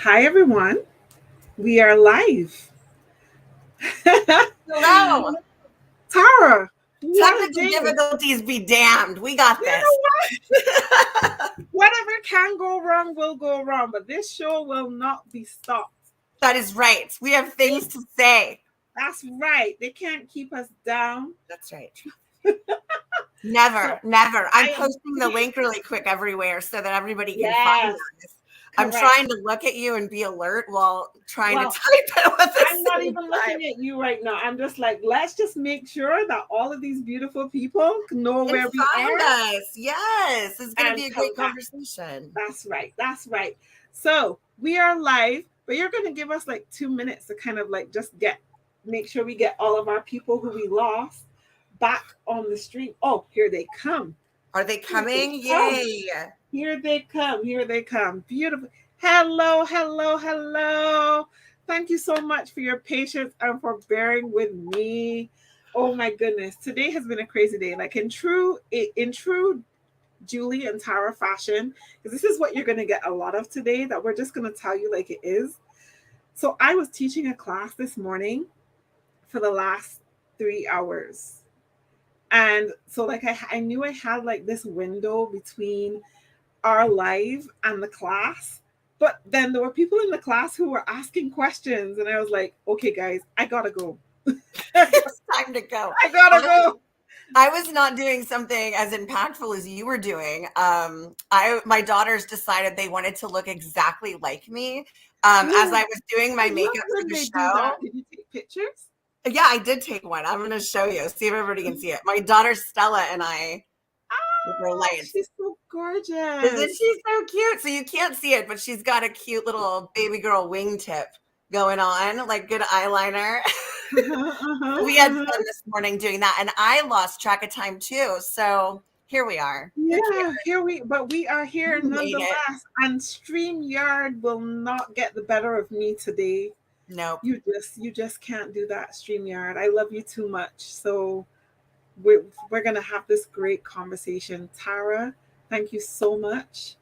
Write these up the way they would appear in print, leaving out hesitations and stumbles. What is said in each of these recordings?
Hi, everyone. We are live. Hello. Tara, what a Technical day. difficulties be damned. We got You this. know what? Whatever can go wrong will go wrong, but this show will not be stopped. That is right. We have things to say. That's right. They can't keep us down. That's right. So Never. I'm I am, posting the link really quick everywhere so that everybody can find yes, us. I'm correct. trying to look at you and be alert while trying to Well, type it at the I'm not same even time. looking at you right now. I'm just like, let's just make sure that all of these beautiful people know And where we find are us. Yes. It's going to and be a come great back. conversation. That's right. That's right. So we are live, but you're going to give us like 2 minutes to kind of like just make sure we get all of our people who we lost back on the stream. Oh, here they come. Are they Here they coming? come. Yay. Here they come. Here they come. Beautiful. Hello, hello, hello. Thank you so much for your patience and for bearing with me. Oh my goodness. Today has been a crazy day. Like in true Julie and Tara fashion, because this is what you're going to get a lot of today, that we're just going to tell you like it is. So I was teaching a class this morning for the last 3 hours. And so like I knew I had like this window between our live and the class. But then there were people in the class who were asking questions, and I was like, okay, guys, I gotta go. It's time to go. I gotta go. I was not doing something as impactful as you were doing. My daughters decided they wanted to look exactly like me as Ooh, I was doing I my love makeup for when the they do that. show. Did you take pictures? Yeah, I did take one. I'm going to show you. See if everybody can see it. My daughter Stella and I with her Oh, lights. she's so Isn't gorgeous. she so cute? So you can't see it, but she's got a cute little baby girl wingtip going on, like good eyeliner. Uh-huh, uh-huh, We had uh-huh. fun this morning doing that, and I lost track of time too. So here we are. Who cares? Yeah, but we are here We made it. nonetheless. And StreamYard will not get the better of me today. Nope. You just can't do that, StreamYard. I love you too much. So we're gonna have this great conversation. Tara, thank you so much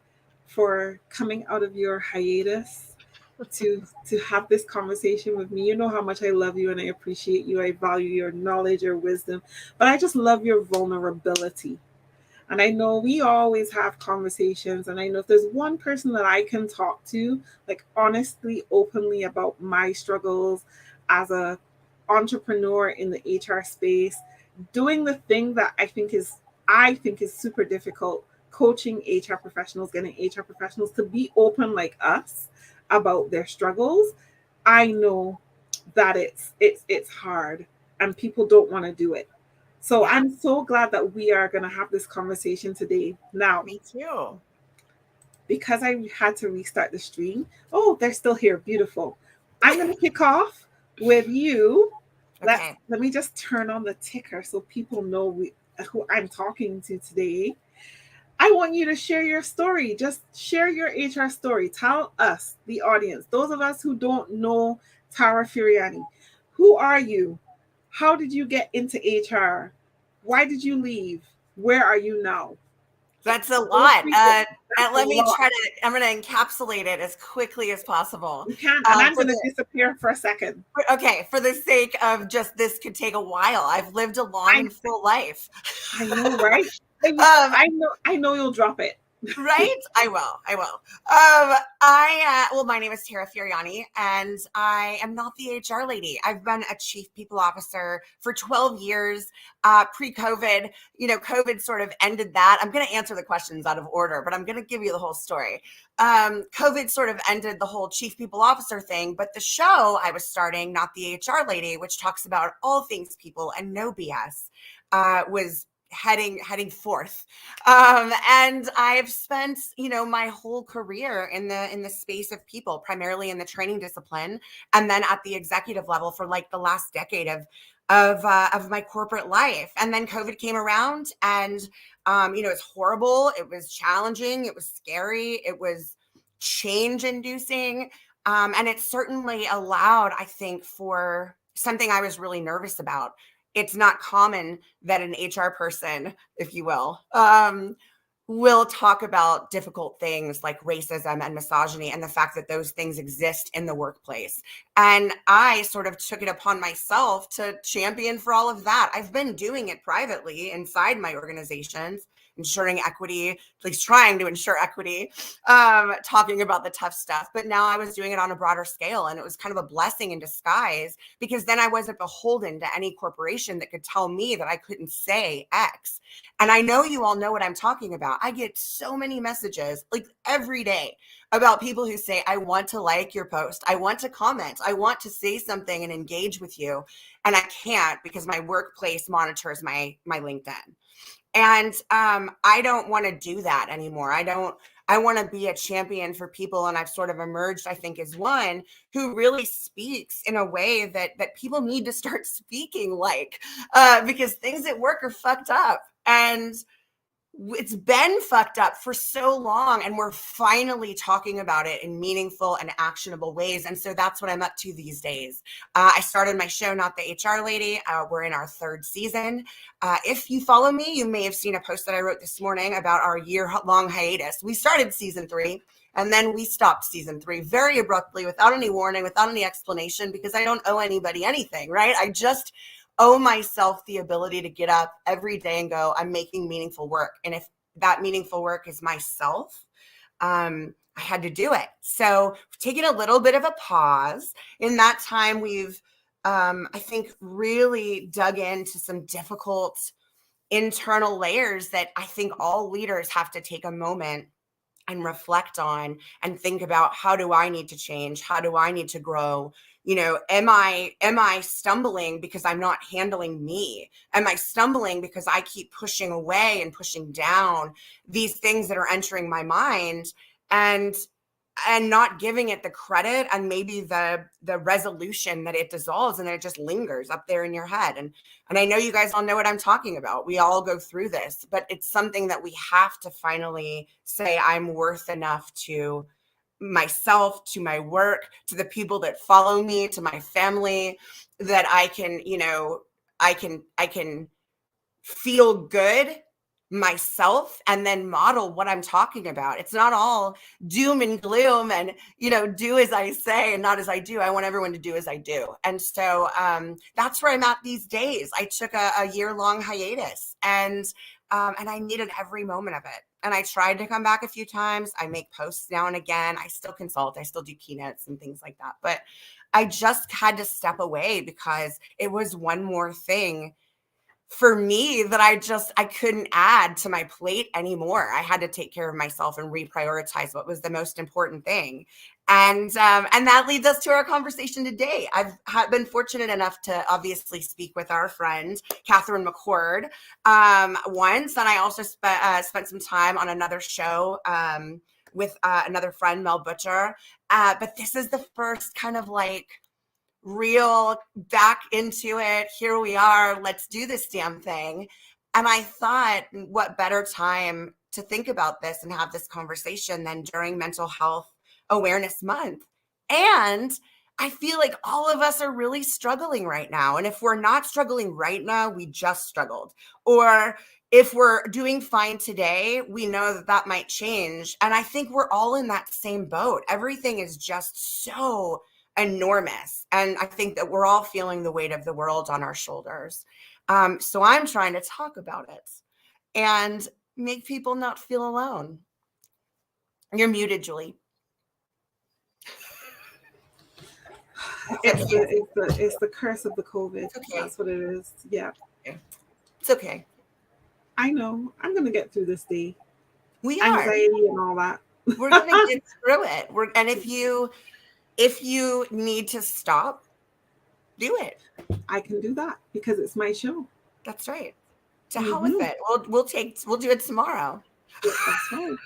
for coming out of your hiatus to have this conversation with me. You know how much I love you and I appreciate you. I value your knowledge, your wisdom, but I just love your vulnerability. And I know we always have conversations, and I know if there's one person that I can talk to, like honestly, openly about my struggles as a entrepreneur in the HR space, doing the thing that I think is super difficult, coaching HR professionals, getting HR professionals to be open like us about their struggles. I know that it's hard and people don't want to do it. So Yeah, I'm so glad that we are going to have this conversation today. Now, me too. because I had to restart the stream. Oh, they're still here. Beautiful. I'm going to kick off with you. Okay. Let me just turn on the ticker so people know who I'm talking to today. I want you to share your story. Just share your HR story. Tell us, the audience, those of us who don't know Tara Furiani, who are you? How did you get into HR? Why did you leave? Where are you now? That's a Those lot. three things. And That's a let me lot. try to, I'm going to encapsulate it as quickly as possible. You can't, and I'm For going to disappear for a second. okay, for the sake of just this could take a while. I've lived a long I, and full life. I know, right? um, I know you'll drop it. Right? I will. I will. Well, my name is Tara Furiani, and I am not the HR lady. I've been a chief people officer for 12 years. Pre-COVID, COVID sort of ended that. I'm going to answer the questions out of order, but I'm going to give you the whole story. COVID sort of ended the whole chief people officer thing, but the show I was starting, Not the HR Lady, which talks about all things people and no BS, was heading forth. And I've spent my whole career in the space of people, primarily in the training discipline, and then at the executive level for like the last decade of my corporate life. And then COVID came around, and it's horrible, it was challenging, it was scary, it was change inducing, and it certainly allowed, I think, for something I was really nervous about. It's not common that an HR person, if you will, will talk about difficult things like racism and misogyny and the fact that those things exist in the workplace. And I sort of took it upon myself to champion for all of that. I've been doing it privately inside my organizations, ensuring equity, at least trying to ensure equity, talking about the tough stuff. But now I was doing it on a broader scale, and it was kind of a blessing in disguise, because then I wasn't beholden to any corporation that could tell me that I couldn't say X. And I know you all know what I'm talking about. I get so many messages like every day about people who say, I want to like your post. I want to comment. I want to say something and engage with you. And I can't because my workplace monitors my LinkedIn. And I don't want to do that anymore. I want to be a champion for people. And I've sort of emerged, I think, as one who really speaks in a way that people need to start speaking like, because things at work are fucked up. And it's been fucked up for so long, and we're finally talking about it in meaningful and actionable ways. And so that's what I'm up to these days. I started my show, Not the HR Lady. We're in our 3rd season. If you follow me, you may have seen a post that I wrote this morning about our year-long hiatus. We started season 3, and then we stopped season 3 very abruptly, without any warning, without any explanation, because I don't owe anybody anything, right? I just owe myself the ability to get up every day and go, I'm making meaningful work. And if that meaningful work is myself, I had to do it. So taking a little bit of a pause. In that time, we've, I think, really dug into some difficult internal layers that I think all leaders have to take a moment and reflect on and think about, how do I need to change? How do I need to grow? You know, am I stumbling because I'm not handling me? Am I stumbling because I keep pushing away and pushing down these things that are entering my mind, and not giving it the credit and maybe the resolution that it dissolves, and then it just lingers up there in your head. And I know you guys all know what I'm talking about. We all go through this, but it's something that we have to finally say, I'm worth enough to myself, to my work, to the people that follow me, to my family, that I can, you know, I can feel good myself and then model what I'm talking about. It's not all doom and gloom and, you know, do as I say and not as I do. I want everyone to do as I do. And so that's where I'm at these days. I took a year-long hiatus, and I needed every moment of it. And I tried to come back a few times. I make posts now and again. I still consult. I still do keynotes and things like that. But I just had to step away because it was one more thing for me that I couldn't add to my plate anymore. I had to take care of myself and reprioritize what was the most important thing. And that leads us to our conversation today. I've been fortunate enough to obviously speak with our friend, Catherine McCord, once. And I also spent some time on another show with another friend, Mel Butcher. But this is the first kind of like real back into it. Here we are. Let's do this damn thing. And I thought, what better time to think about this and have this conversation than during Mental Health Awareness Month. And I feel like all of us are really struggling right now. And if we're not struggling right now, we just struggled. Or if we're doing fine today, we know that that might change. And I think we're all in that same boat. Everything is just so enormous. And I think that we're all feeling the weight of the world on our shoulders. So I'm trying to talk about it and make people not feel alone. You're muted, Julie. It's the curse of the COVID. Okay. That's what it is. Yeah. It's okay. I know. I'm going to get through this day. We are. Anxiety and all that. We're going to get through it. And if you need to stop, do it. I can do that because it's my show. That's right. To hell with it. We'll do it tomorrow. That's right.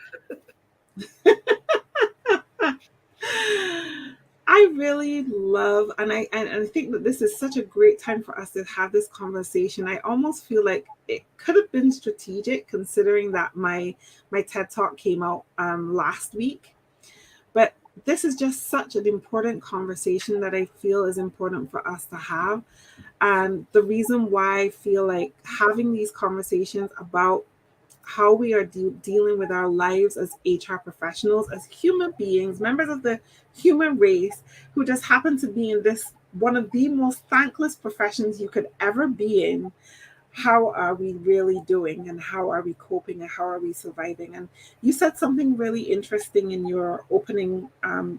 I really love, and I think that this is such a great time for us to have this conversation. I almost feel like it could have been strategic, considering that my TED Talk came out last week. But this is just such an important conversation that I feel is important for us to have. And the reason why I feel like having these conversations about how we are dealing with our lives as HR professionals, as human beings, members of the human race, who just happen to be in this one of the most thankless professions you could ever be in. How are we really doing, and how are we coping, and how are we surviving? And you said something really interesting in your opening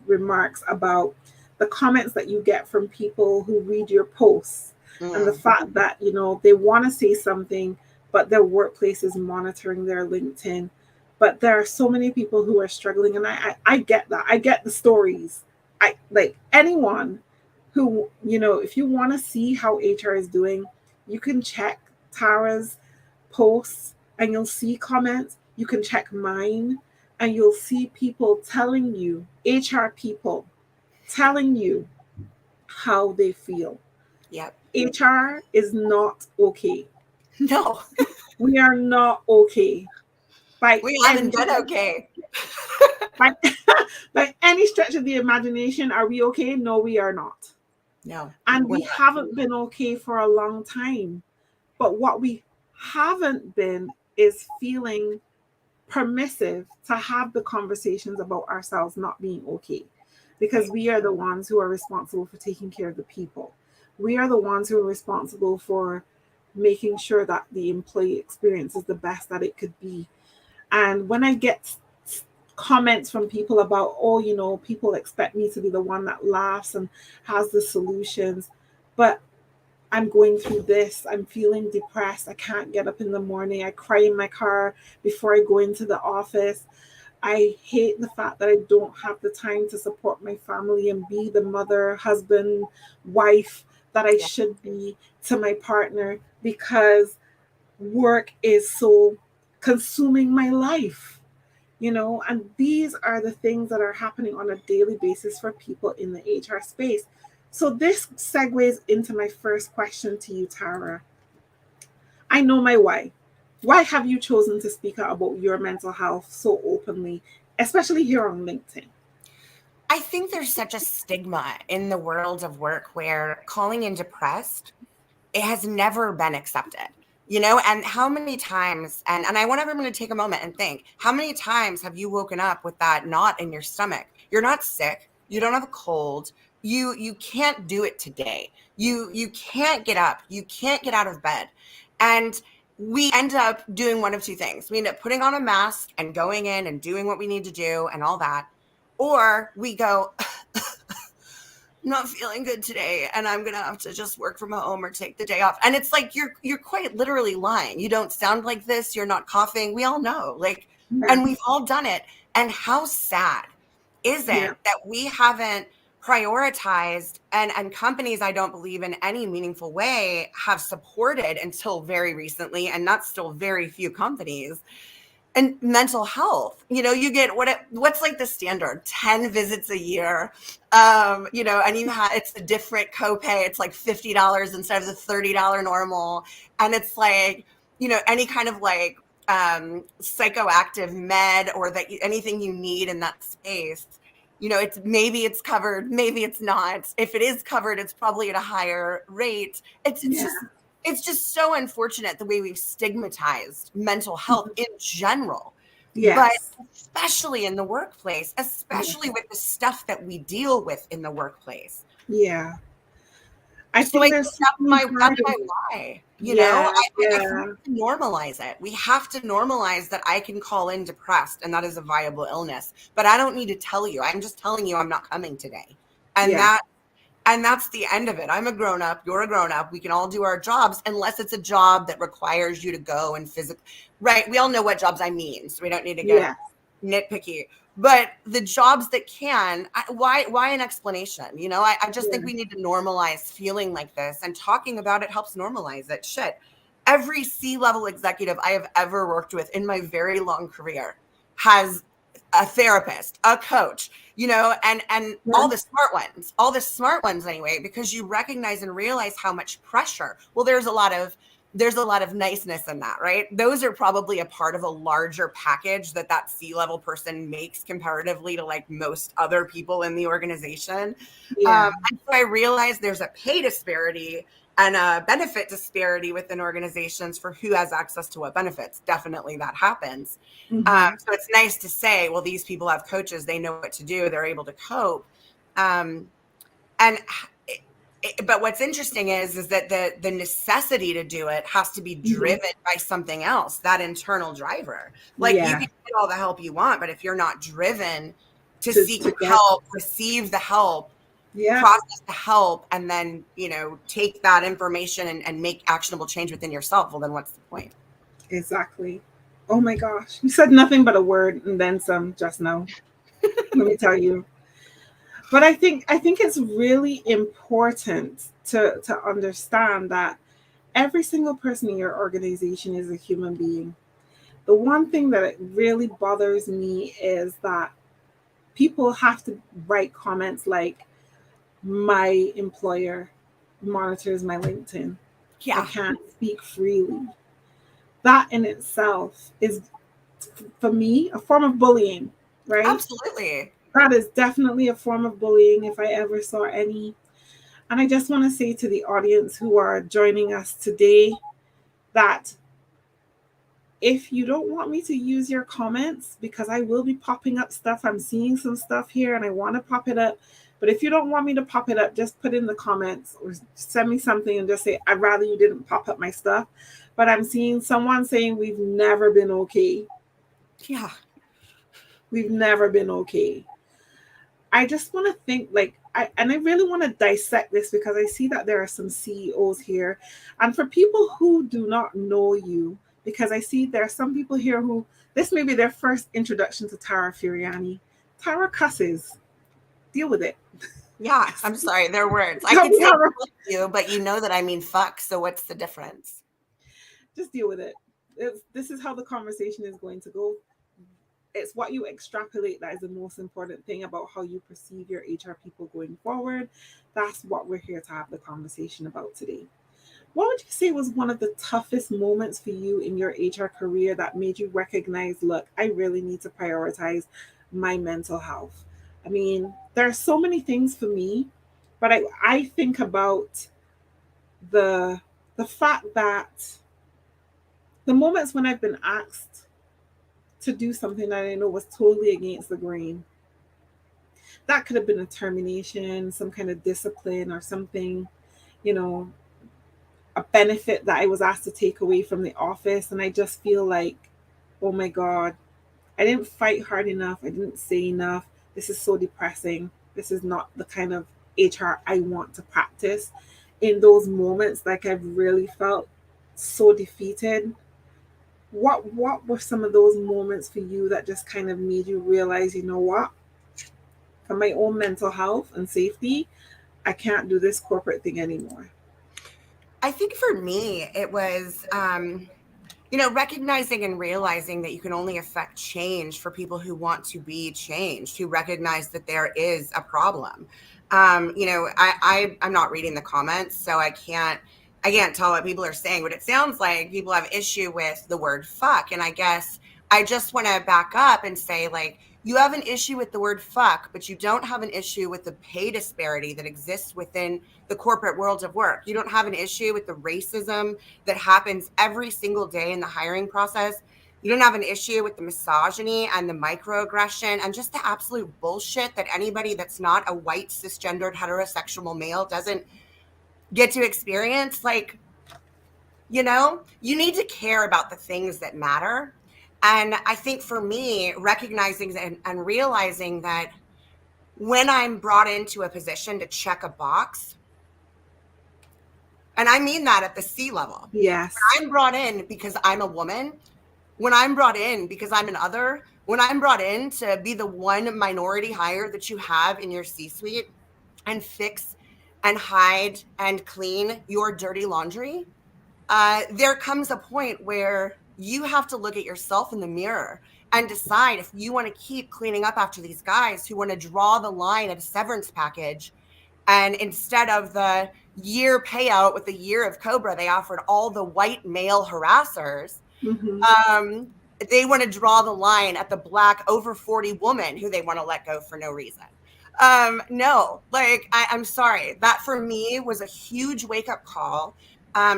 remarks about the comments that you get from people who read your posts, and the Mm. fact that, you know, they want to say something, but their workplace is monitoring their LinkedIn. But there are so many people who are struggling, and I get that. I get the stories. I like anyone who, you know, if you want to see how HR is doing, you can check Tara's posts and you'll see comments. You can check mine and you'll see people telling you, HR people telling you how they feel. Yep. HR is not okay. No, We are not okay by we haven't any been okay. by, by any stretch of the imagination. Are we okay? No, we are not. No, And we're we not. haven't been okay for a long time. But what we haven't been is feeling permissive to have the conversations about ourselves not being okay, because Right. we are the ones who are responsible for taking care of the people. We are the ones who are responsible for making sure that the employee experience is the best that it could be. And when I get comments from people about, oh, you know, people expect me to be the one that laughs and has the solutions, but I'm going through this. I'm feeling depressed. I can't get up in the morning. I cry in my car before I go into the office. I hate the fact that I don't have the time to support my family and be the mother, husband, wife that I Yeah. should be to my partner, because work is so consuming my life, you know. And these are the things that are happening on a daily basis for people in the HR space. So this segues into my first question to you, Tara. I know my why have you chosen to speak out about your mental health so openly, especially here on LinkedIn? I think there's such a stigma in the world of work where calling in depressed, it has never been accepted. You know, and how many times, and I want everyone to take a moment and think, how many times have you woken up with that knot in your stomach? You're not sick, you don't have a cold, you can't do it today. You can't get up, you can't get out of bed. And we end up doing one of two things. We end up putting on a mask and going in and doing what we need to do and all that. Or we go, not feeling good today and I'm gonna have to just work from home or take the day off. And it's like you're quite literally lying. You don't sound like this, you're not coughing. We all know. Like, Yeah, and we've all done it. And how sad is yeah, it that we haven't prioritized, and companies I don't believe in any meaningful way have supported until very recently, and that's still very few companies, and mental health. You know, you get what's like the standard 10 visits a year. You know, and it's a different copay. It's like $50 instead of the $30 normal. And it's like, you know, any kind of like psychoactive med or that anything you need in that space. You know, it's covered, maybe it's not. If it is covered, it's probably at a higher rate. yeah, It's just so unfortunate the way we've stigmatized mental health in general, but yes, especially in the workplace, yeah, especially with the stuff that we deal with in the workplace. yeah. I So think I think there's so many that's my hurdles. why. You know, Yeah, I think yeah, we have to normalize it. We have to normalize that I can call in depressed and that is a viable illness. But I don't need to tell you. I'm just telling you I'm not coming today. And yeah, that's the end of it. I'm a grown up. You're a grown up. We can all do our jobs unless it's a job that requires you to go and physically. Right. We all know what jobs I mean. So we don't need to get yeah, nitpicky. But the jobs that can, why an explanation? You know, I just think yeah, we need to normalize feeling like this, and talking about it helps normalize it. Shit. Every C-level executive I have ever worked with in my very long career has a therapist, a coach, you know, and yeah, all the smart ones anyway, because you recognize and realize how much pressure. Well, there's a lot of niceness in that, right? Those are probably a part of a larger package that C-level person makes comparatively to like most other people in the organization. yeah, And so I realized there's a pay disparity and a benefit disparity within organizations for who has access to what benefits. Definitely that happens. So it's nice to say, well, these people have coaches, they know what to do, they're able to cope. Um, and but what's interesting is that the necessity to do it has to be driven by something else, that internal driver. Like you Yeah. can get all the help you want, but if you're not driven to seek To get, help, receive the help, yeah, process the help, and then, take that information and make actionable change within yourself, well, then what's the point? exactly. Oh my gosh. You said nothing but a word and then some just now. Let me tell you. But I think it's really important to understand that every single person in your organization is a human being. The one thing that it really bothers me is that people have to write comments like, my employer monitors my LinkedIn. I Yeah, can't speak freely. That in itself is, for me, a form of bullying, right? absolutely. That is definitely a form of bullying if I ever saw any. And I just want to say to the audience who are joining us today that if you don't want me to use your comments, because I will be popping up stuff, I'm seeing some stuff here and I want to pop it up. But if you don't want me to pop it up, just put in the comments or send me something and just say, I'd rather you didn't pop up my stuff. But I'm seeing someone saying we've never been okay. Yeah. We've never been okay. I just want to think like, I really want to dissect this because I see that there are some CEOs here. And for people who do not know you, because I see there are some people here who this may be their first introduction to Tara Furiani. Tara cusses. Deal with it. Yeah, I'm sorry, they're words. I Tell could me say how fuck you, but you know that I mean fuck, so what's the difference? just deal with it. This is how the conversation is going to go. It's what you extrapolate that is the most important thing about how you perceive your HR people going forward. That's what we're here to have the conversation about today. What would you say was one of the toughest moments for you in your HR career that made you recognize, look, I really need to prioritize my mental health? I mean, there are so many things for me, but I think about the the fact that the moments when I've been asked to do something that I know was totally against the grain. That could have been a termination, some kind of discipline or something, you know, a benefit that I was asked to take away from the office. And I just feel like, oh my God, I didn't fight hard enough. I didn't say enough. This is so depressing. This is not the kind of HR I want to practice. In those moments, like I've really felt so defeated. What were some of those moments for you that just kind of made you realize, you know what, for my own mental health and safety, I can't do this corporate thing anymore? I think for me, it was, recognizing and realizing that you can only affect change for people who want to be changed, who recognize that there is a problem. I'm not reading the comments, so I can't tell what people are saying, but it sounds like people have issue with the word fuck. And I guess I just want to back up and say, like, you have an issue with the word fuck, but you don't have an issue with the pay disparity that exists within the corporate world of work. You don't have an issue with the racism that happens every single day in the hiring process. You don't have an issue with the misogyny and the microaggression and just the absolute bullshit that anybody that's not a white cisgendered heterosexual male doesn't get to experience. Like, you need to care about the things that matter. And I think for me, recognizing and realizing that when I'm brought into a position to check a box, and I mean that at the C level, Yes. I'm brought in because I'm a woman, when I'm brought in because I'm an other, when I'm brought in to be the one minority hire that you have in your C-suite and fix and hide and clean your dirty laundry, there comes a point where you have to look at yourself in the mirror and decide if you want to keep cleaning up after these guys who want to draw the line at a severance package. And instead of the year payout with the year of Cobra, they offered all the white male harassers. Mm-hmm. Um, they want to draw the line at the black over 40 woman who they want to let go for no reason. No, like I'm sorry. That for me was a huge wake up call.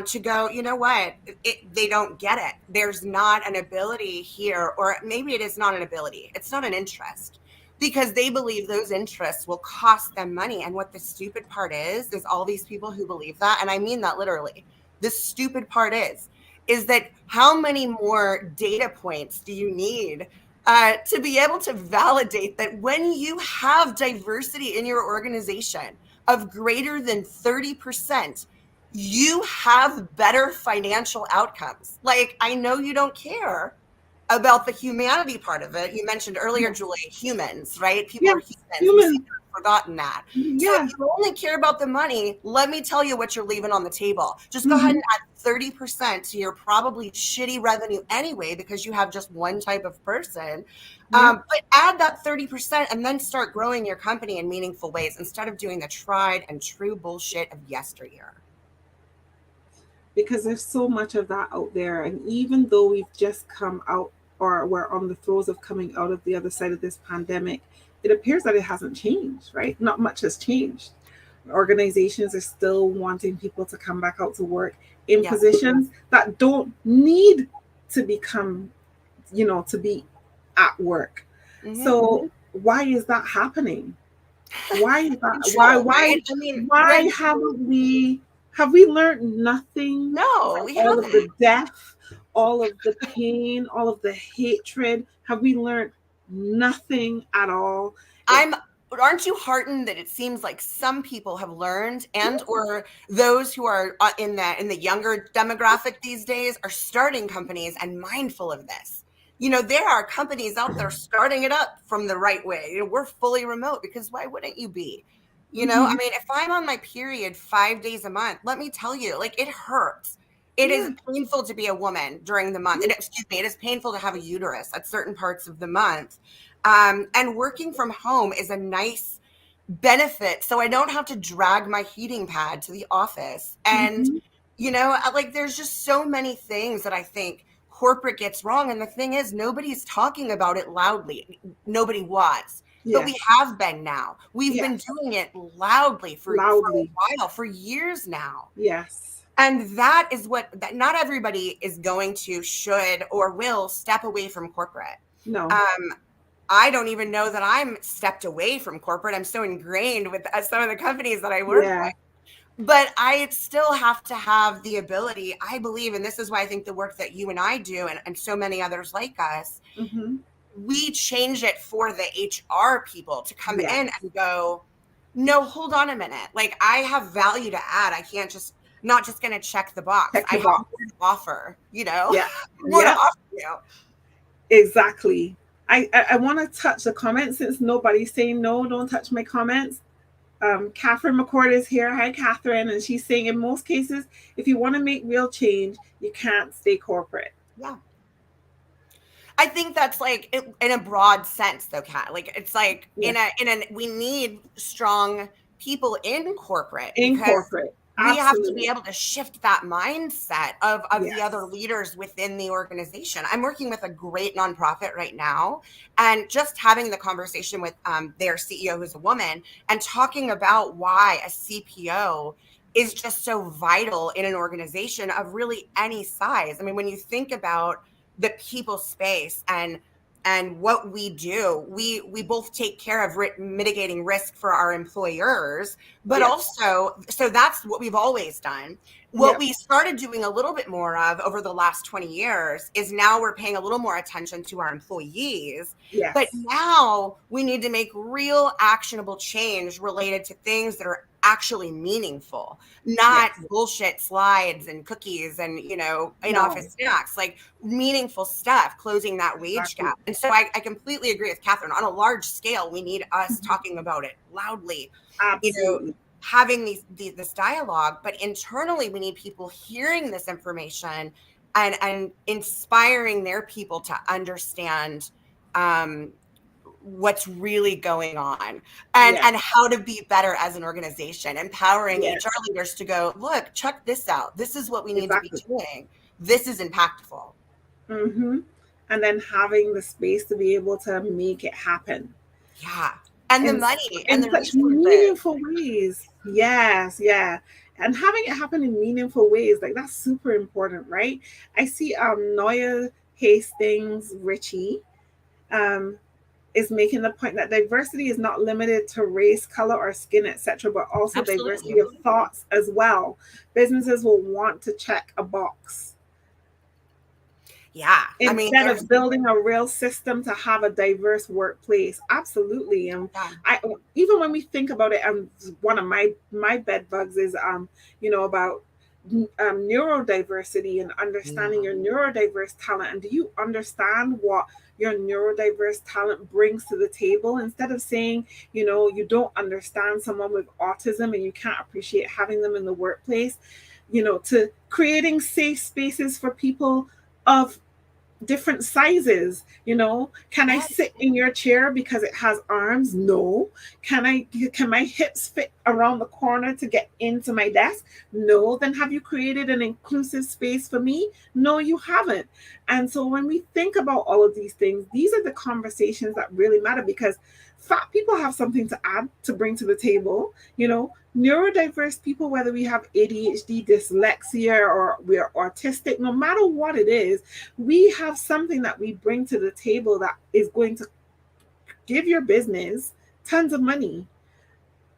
To go, you know what? They don't get it. There's not an ability here, or maybe it is not an ability. It's not an interest because they believe those interests will cost them money. And what the stupid part is all these people who believe that, and I mean that literally. The stupid part is that how many more data points do you need to be able to validate that when you have diversity in your organization of greater than 30%, you have better financial outcomes. Like, I know you don't care about the humanity part of it. You mentioned earlier, Julie, humans, right? People are Yes, humans. We seem humans. to have forgotten that. So if Yeah. you only care about the money, let me tell you what you're leaving on the table. Just go ahead Mm-hmm. and add 30% to your probably shitty revenue anyway, because you have just one type of person. Yeah. But add that 30% and then start growing your company in meaningful ways instead of doing the tried and true bullshit of yesteryear. Because there's so much of that out there. And even though we've just come out or we're on the throes of coming out of the other side of this pandemic, it appears that it hasn't changed, right? Not much has changed. Organizations are still wanting people to come back out to work in Yeah. positions that don't need to become, to be at work. Mm-hmm. So why is that happening? Why is that? Why Control, why right? I mean, why right. have we learned nothing No, from we all of haven't. the death, all of the pain, all of the hatred? Have we learned nothing at all? It's I'm Aren't you heartened that it seems like some people have learned, and or those who are in the younger demographic these days are starting companies and mindful of this? There are companies out there starting it up from the right way. We're fully remote because why wouldn't you be? I mhm. mean, if I'm on my period 5 days a month, let me tell you, like, it hurts. It is Yeah. painful to be a woman during the month. Excuse me, it is painful to have a uterus at certain parts of the month. And working from home is a nice benefit. So I don't have to drag my heating pad to the office. And, Mhm. like, there's just so many things that I think corporate gets wrong. And the thing is, nobody's talking about it loudly. Nobody was. But we Yes. have been now. We've been Yes. doing it loudly for a Loudly. while, for years now. Yes. And that is that not everybody is going to, should, or will step away from corporate. No. Um, I don't even know that I'm stepped away from corporate. I'm so ingrained with some of the companies that I work Yeah. with. But I still have to have the ability, I believe, and this is why I think the work that you and I do, and so many others like us, Mhm. we change it for the HR people to come Yes. in and go, no, hold on a minute. Like, I have value to add. I can't not just going to check the box. Check I the have box. more to offer, Yeah. more to Yeah. offer you. Exactly. I want to touch the comments since nobody's saying no, don't touch my comments. Catherine McCord is here. Hi, Catherine. And she's saying in most cases, if you want to make real change, you can't stay corporate. Yeah. I think that's like in a broad sense, though, Kat. Like, it's like Yeah. we need strong people in corporate In because corporate. we have to be Absolutely. able to shift that mindset of the other Yes. leaders within the organization. I'm working with a great nonprofit right now, and just having the conversation with their CEO, who's a woman, and talking about why a CPO is just so vital in an organization of really any size. I mean, when you think about the people space and what we do, we both take care of mitigating risk for our employers, but Yes. also, so that's what we've always done. What Yep. we started doing a little bit more of over the last 20 years is now we're paying a little more attention to our employees. But Yes. now we need to make real actionable change related to things that are actually meaningful, not Yes. bullshit slides and cookies and, No. in-office snacks, like meaningful stuff, closing that wage Exactly. gap. And so I completely agree with Catherine. On a large scale, we need us Mhm. talking about it loudly, you know, Absolutely. having this dialogue, but internally we need people hearing this information and inspiring their people to understand um, what's really going on Yes. and how to be better as an organization, empowering HR Yes. leaders to go, look, check this out. This is what we need to be Exactly. doing. This is impactful. Mm-hmm. And then having the space to be able to make it happen. Yeah. and the in money and in the such resources. meaningful ways. Yes, yeah. And having it happen in meaningful ways, like that's super important, right? I see Noya Hastings Ritchie um is making the point that diversity is not limited to race, color, or skin, etc., but also diversity Absolutely. of thoughts as well. Businesses will want to check a box Yeah. I mean, instead there's, of building a real system to have a diverse workplace. Absolutely. And yeah. I even when we think about it, one of my bed bugs is about neurodiversity and understanding Yeah. your neurodiverse talent. And do you understand what your neurodiverse talent brings to the table? Instead of saying, you don't understand someone with autism and you can't appreciate having them in the workplace, to creating safe spaces for people of different sizes. Can I Yes. sit in your chair because it has arms? No. Can my hips fit around the corner to get into my desk? No. Then have you created an inclusive space for me? No, you haven't. And so when we think about all of these things, these are the conversations that really matter, because fat people have something to add, to bring to the table. Neurodiverse people, whether we have ADHD, dyslexia, or we're autistic, no matter what it is, we have something that we bring to the table that is going to give your business tons of money.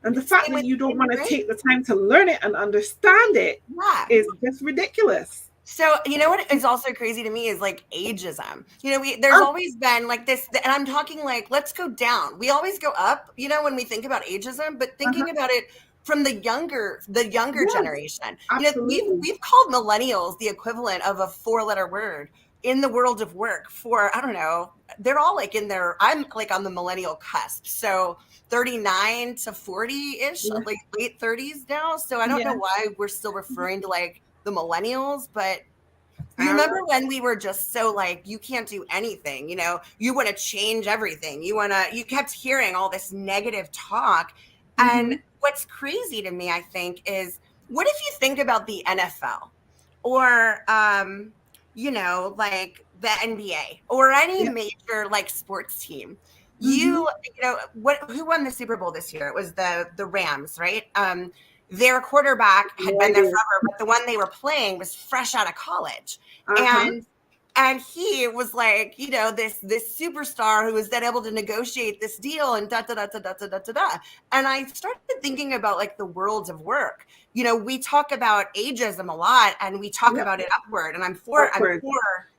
And the fact Same that with you don't want to immigration. take the time to learn it and understand it Yeah. is just ridiculous. So, you know what is also crazy to me is like ageism. There's Oh, always been like this, and I'm talking like, let's go down. We always go up, when we think about ageism, but thinking uh-huh. about it from the younger Yes, generation. We've absolutely. we've called millennials the equivalent of a four-letter word in the world of work for, I don't know, they're all like I'm like on the millennial cusp. So 39 to 40-ish, Yeah, like late 30s now. So I don't know yeah. why we're still referring to like the millennials, but you I don't know. remember when we were just so like, you can't do anything, you want to change everything. You kept hearing all this negative talk. And Mm-hmm. what's crazy to me, I think, is what if you think about the NFL or, like the NBA or any Yeah. major like sports team? Mm-hmm. Who won the Super Bowl this year? It was the Rams, right? Their quarterback had No been there idea. forever, but the one they were playing was fresh out of college. Uh-huh. And he was like, this superstar who was then able to negotiate this deal and da da da da da da da da. And I started thinking about like the worlds of work. We talk about ageism a lot and we talk Yep. about it upward. And Upward.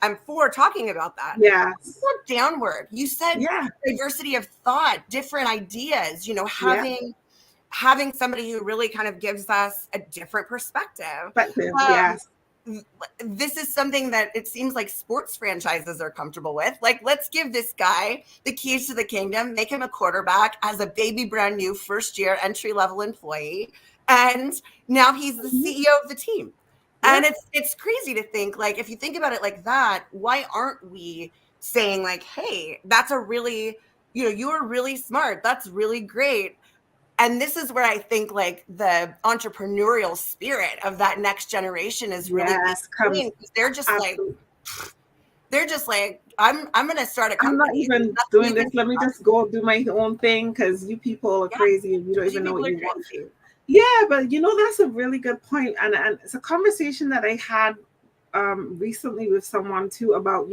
I'm for talking about that. Yes. Downward. You said Yeah. diversity of thought, different ideas, Yeah. having somebody who really kind of gives us a different perspective. Perspective. Um, Yes. this is something that it seems like sports franchises are comfortable with. Like, let's give this guy the keys to the kingdom, make him a quarterback as a baby brand new first year entry level employee. And now he's the Mhm. CEO of the team. Yeah. And it's crazy to think, like, if you think about it like that, why aren't we saying like, hey, that's a really, you're really smart. That's really great. And this is where I think like the entrepreneurial spirit of that next generation is really being Yes. Comes. seen, because Absolutely. they're just like, I'm gonna start a I'm not company. There's even nothing doing you can this. do Let me about just go do my own thing, because you people are it. Yeah, crazy and you don't because you even know people what are you want. crazy. Yeah, but that's a really good point. And it's a conversation that I had recently with someone too about,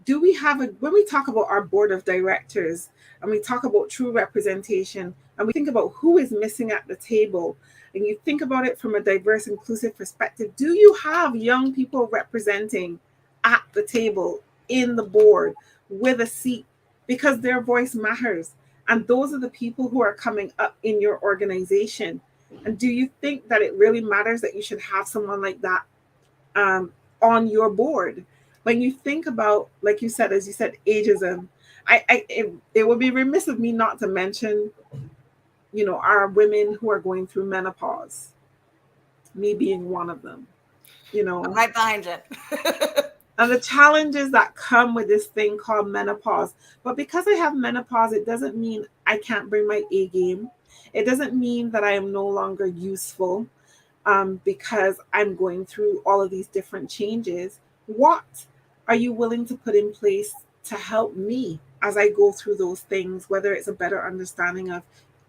do we have when we talk about our board of directors and we talk about true representation and we think about who is missing at the table, and you think about it from a diverse, inclusive perspective, do you have young people representing at the table in the board with a seat? Because their voice matters. And those are the people who are coming up in your organization. And do you think that it really matters that you should have someone like that um, on your board? When you think about, like you said, as you said, ageism, it would be remiss of me not to mention, our women who are going through menopause, me being one of them, I'm right behind you. and the challenges that come with this thing called menopause. But because I have menopause, it doesn't mean I can't bring my A game. It doesn't mean that I am no longer useful, because I'm going through all of these different changes. What are you willing to put in place to help me? as I go through those things, whether it's a better understanding of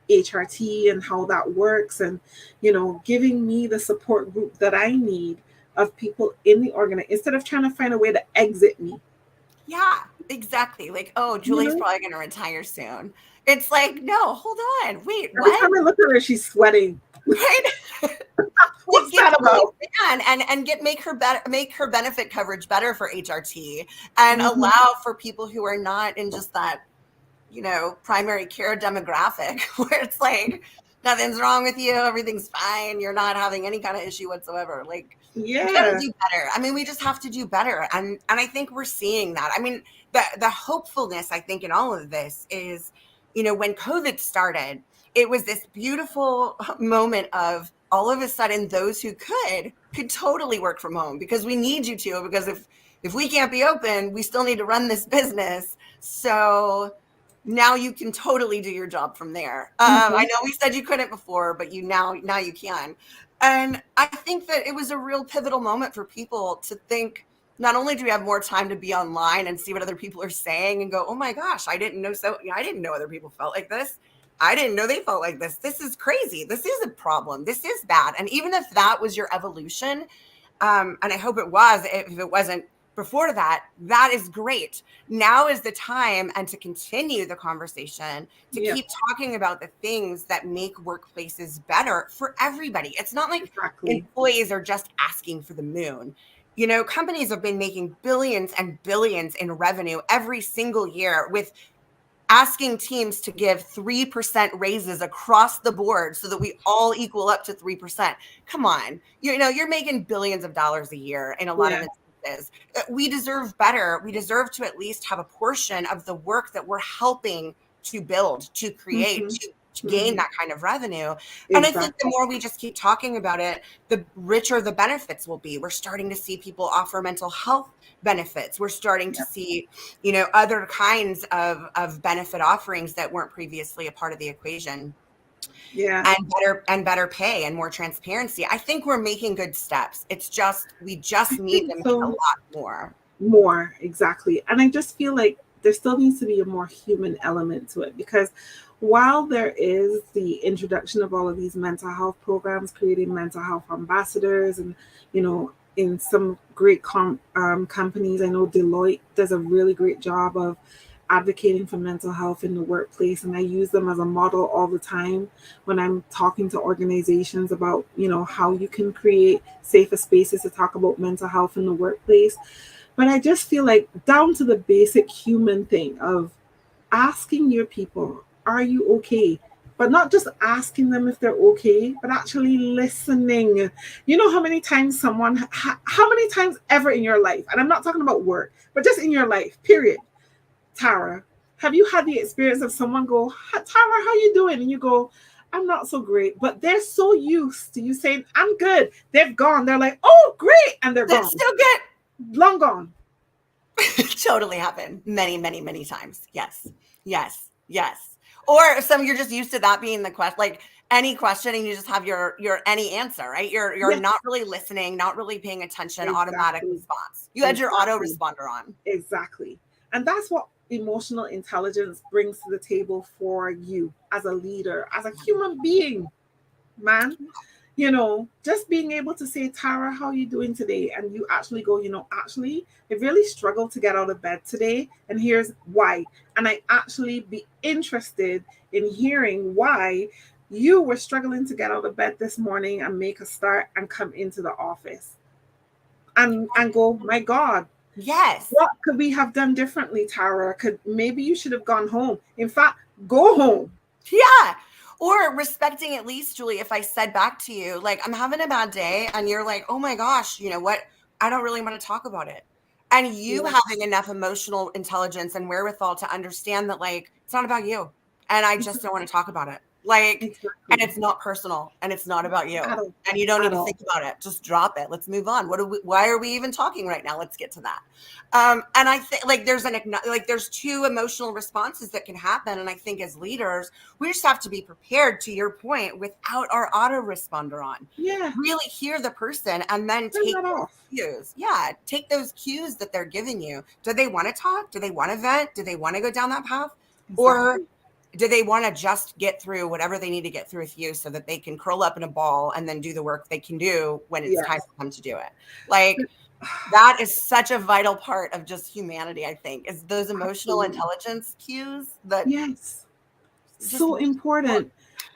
HRT and how that works, and giving me the support group that I need of people in the organization instead of trying to find a way to exit me. Yeah, exactly. Like, oh, You Julie's know, probably going to retire soon. It's like, no, hold on. Wait, every what? time I look at her, she's sweating. Right? What's Give that Julie about? a plan and make her better, make her benefit coverage better for HRT, and Hmm. allow for people who are not in just that, primary care demographic where it's like nothing's wrong with you, everything's fine, you're not having any kind of issue whatsoever. Like, we got to Yeah. do better. I mean, we just have to do better, and I think we're seeing that. I mean, the hopefulness, I think, in all of this is, when COVID started, it was this beautiful moment of all of a sudden those who could totally work from home, because we need you to, because if we can't be open, we still need to run this business. So now you can totally do your job from there. I Hmm. know we said you couldn't before, but now you can. And I think that it was a real pivotal moment for people to think, not only do we have more time to be online and see what other people are saying and go, oh my gosh, I didn't know. So I didn't know other people felt like this. I didn't know they felt like this. This is crazy. This is a problem. This is bad. And even if that was your evolution, and I hope it was, if it wasn't before that, that is great. Now is the time, and to continue the conversation, to Yeah, keep talking about the things that make workplaces better for everybody. It's not like exactly. employees are just asking for the moon. Companies have been making billions and billions in revenue every single year with asking teams to give 3% raises across the board so that we all equal up to 3%. Come on. You're making billions of dollars a year in a lot of Yeah. instances. We deserve better. We deserve to at least have a portion of the work that we're helping to build, to create, Hmm. to gain Hmm. that kind of revenue. And I think the Exactly. more we just keep talking about it, the richer the benefits will be. We're starting to see people offer mental health benefits. We're starting to Yeah. see other kinds of benefit offerings that weren't previously a part of the equation, Yeah. and better pay and more transparency. I think we're making good steps. It's just, we I just need think to make a so. lot more. More, exactly. And I just feel like there still needs to be a more human element to it, because while there is the introduction of all of these mental health programs, creating mental health ambassadors, and in some great companies, I know Deloitte does a really great job of advocating for mental health in the workplace, and I use them as a model all the time when I'm talking to organizations about how you can create safer spaces to talk about mental health in the workplace. But I just feel like down to the basic human thing of asking your people, are you okay? But not just asking them if they're okay, but actually listening. You know how many times how many times ever in your life, and I'm not talking about work, but just in your life, period, Tara, have you had the experience of someone go, Tara, how you doing? And you go, I'm not so great. But they're so used to you saying, I'm good. They've gone. They're like, oh, great. And they're That's gone. so good. Long gone. Totally happened many, many, many times. Yes, yes, yes. Or some, you're just used to that being the question, like any question, and you just have your any answer, right? You're Yes, not really listening, not really paying attention, automatic exactly. response. You had your Exactly. autoresponder on. Exactly. And that's what emotional intelligence brings to the table for you as a leader, as a human being, man. Just being able to say, Tara, how are you doing today? And you actually go, actually, I really struggled to get out of bed today. And here's why. And I actually be interested in hearing why you were struggling to get out of bed this morning and make a start and come into the office. And go, my God, Yes. what could we have done differently, Tara? Could maybe you should have gone home. In fact, go home. Yeah. Or respecting, at least, Julie, if I said back to you, like, I'm having a bad day, and you're like, oh my gosh, you know what? I don't really want to talk about it. And you Yeah. having enough emotional intelligence and wherewithal to understand that, like, it's not about you. And I just don't want to talk about it. Like, Exactly. and it's not personal and it's not about you. At all. And you don't need At to all. think about it. Just drop it. Let's move on. Why are we even talking right now? Let's get to that. And I think like there's two emotional responses that can happen. And I think as leaders, we just have to be prepared, to your point, without our autoresponder on. Yeah. Really hear the person and then Turn take that those off. cues. Yeah. Take those cues that they're giving you. Do they want to talk? Do they want to vent? Do they want to go down that path? Or Exactly. do they want to just get through whatever they need to get through with you so that they can curl up in a ball and then do the work they can do when it's time Yes. for them to do it? Like, that is such a vital part of just humanity, I think, is those emotional Absolutely. intelligence cues that Yes. just So important.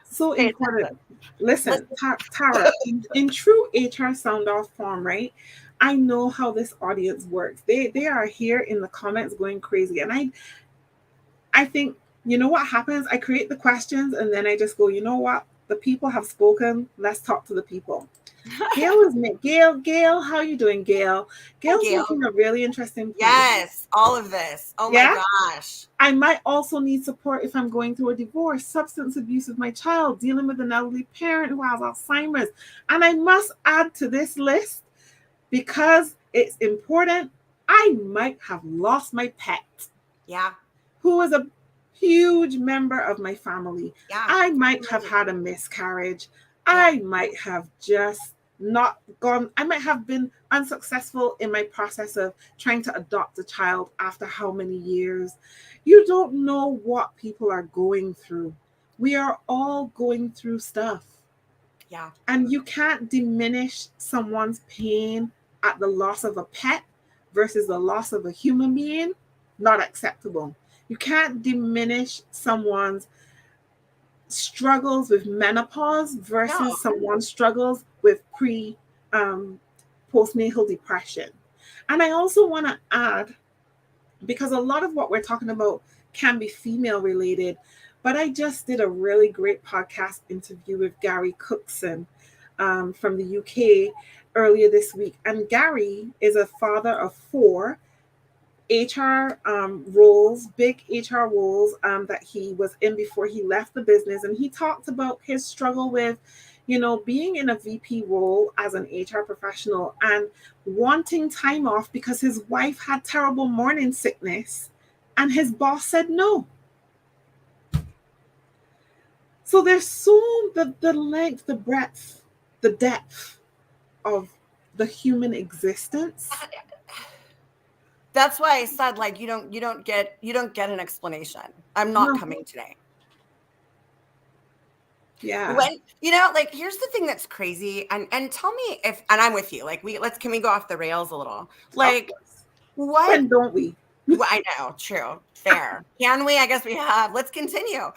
So pay important. attention. Listen, Tara, in true HR sound off form, right? I know how this audience works. They are here in the comments going crazy. And I think, you know what happens? I create the questions and then I just go, you know what? The people have spoken. Let's talk to the people. Gail, how you doing, Gail? Gail's Gail. making a really interesting point. Yes, all of this. Oh Yeah? my gosh. I might also need support if I'm going through a divorce, substance abuse with my child, dealing with an elderly parent who has Alzheimer's. And I must add to this list, because it's important, I might have lost my pet. Yeah. Who was a huge member of my family. Yeah. I might have had a miscarriage. I might have just not gone, I might have been unsuccessful in my process of trying to adopt a child after how many years. You don't know what people are going through. We are all going through stuff. Yeah. And you can't diminish someone's pain at the loss of a pet versus the loss of a human being. Not acceptable. You can't diminish someone's struggles with menopause versus someone's struggles with postnatal depression. And I also want to add, because a lot of what we're talking about can be female related, but I just did a really great podcast interview with Gary Cookson from the UK earlier this week. And Gary is a father of 4 HR roles, big HR roles that he was in before he left the business. And he talked about his struggle with, being in a VP role as an HR professional and wanting time off because his wife had terrible morning sickness and his boss said no. So there's the length, the breadth, the depth of the human existence. That's why I said, like, you don't get an explanation. I'm not coming today. Yeah. When, like, here's the thing that's crazy, and tell me if, and I'm with you, like, can we go off the rails a little? Like, what? When don't we? Well, I know, true, fair. Can we? I guess we have. Let's continue.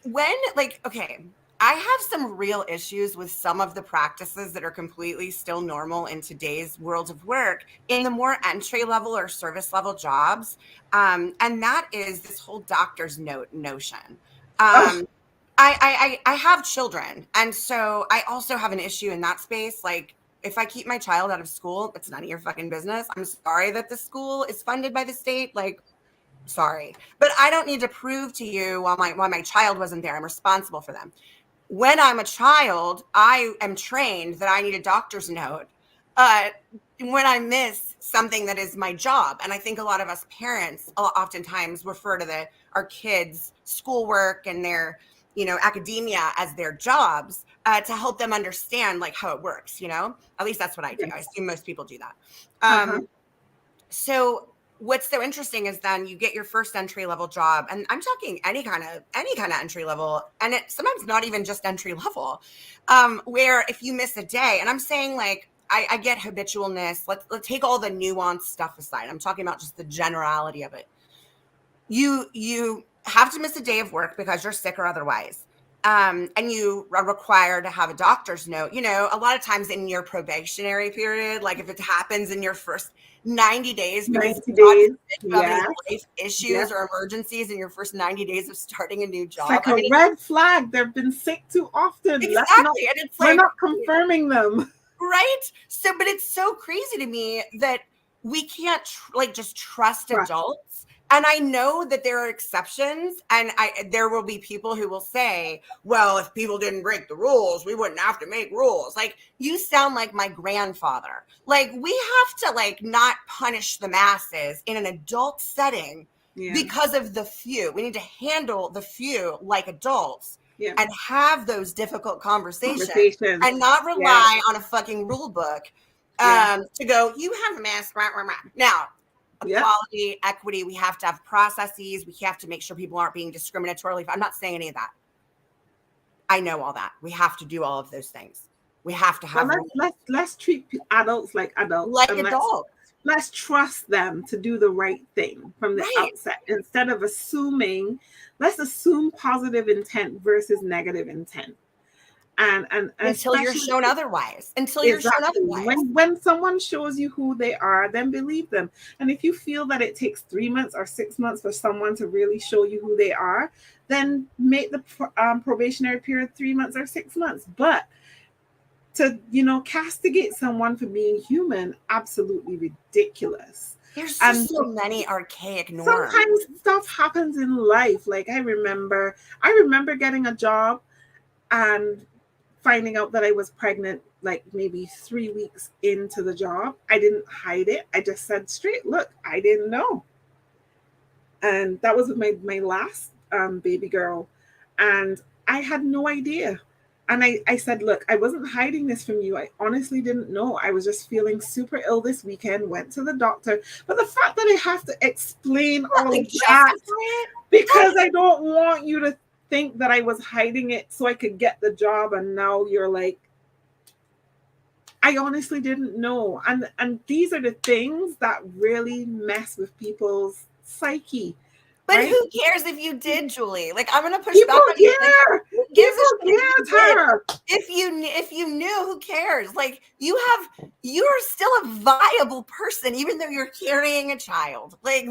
When, like, okay, I have some real issues with some of the practices that are completely still normal in today's world of work in the more entry level or service level jobs. And that is this whole doctor's note notion. I have children. And so I also have an issue in that space. Like, if I keep my child out of school, it's none of your fucking business. I'm sorry that the school is funded by the state. Like, sorry, but I don't need to prove to you while my child wasn't there. I'm responsible for them. When I'm a child, I am trained that I need a doctor's note when I miss something that is my job. And I think a lot of us parents oftentimes refer to our kids' schoolwork and their, academia as their jobs to help them understand, like, how it works, At least that's what I do. I assume most people do that. So what's so interesting is then you get your first entry level job, and I'm talking any kind of entry level, and it's sometimes not even just entry level, where if you miss a day, and I'm saying, like, I get habitualness. Let's take all the nuanced stuff aside. I'm talking about just the generality of it. You have to miss a day of work because you're sick or otherwise. And you are required to have a doctor's note. A lot of times in your probationary period, like if it happens in your first 90 days, because 90 days, you have any life issues or emergencies in your first 90 days of starting a new job. It's like a red flag. They've been sick too often. Exactly. And it's like, we're not confirming them. Right. So, but it's so crazy to me that we can't just trust adults And I know that there are exceptions, and there will be people who will say, well, if people didn't break the rules, we wouldn't have to make rules. Like, you sound like my grandfather. Like, we have to, like, not punish the masses in an adult setting because of the few. We need to handle the few like adults and have those difficult conversations and not rely on a fucking rule book to go, you have a mask. Now, equality, equity, we have to have processes. We have to make sure people aren't being discriminatorily. I'm not saying any of that. I know all that. We have to do all of those things. We have to have. Let's treat adults like adults. Like adults. Let's trust them to do the right thing from the outset instead of assuming. Let's assume positive intent versus negative intent. And until you're shown otherwise. When someone shows you who they are, then believe them. And if you feel that it takes 3 months or 6 months for someone to really show you who they are, then make the probationary period 3 months or 6 months. But to castigate someone for being human, absolutely ridiculous. There's just so many archaic norms. Sometimes stuff happens in life. Like I remember getting a job and finding out that I was pregnant like maybe 3 weeks into the job. I didn't hide it. I just said straight, look, I didn't know. And that was my last baby girl. And I had no idea. And I said, look, I wasn't hiding this from you. I honestly didn't know. I was just feeling super ill this weekend, went to the doctor. But the fact that I have to explain all of that because I don't want you to think that I was hiding it so I could get the job, and now you're like, I honestly didn't know. And these are the things that really mess with people's psyche. But who cares if you did, Julie? Like, I'm gonna push back on you. Tara. If you knew, who cares? Like, you're still a viable person, even though you're carrying a child. Like,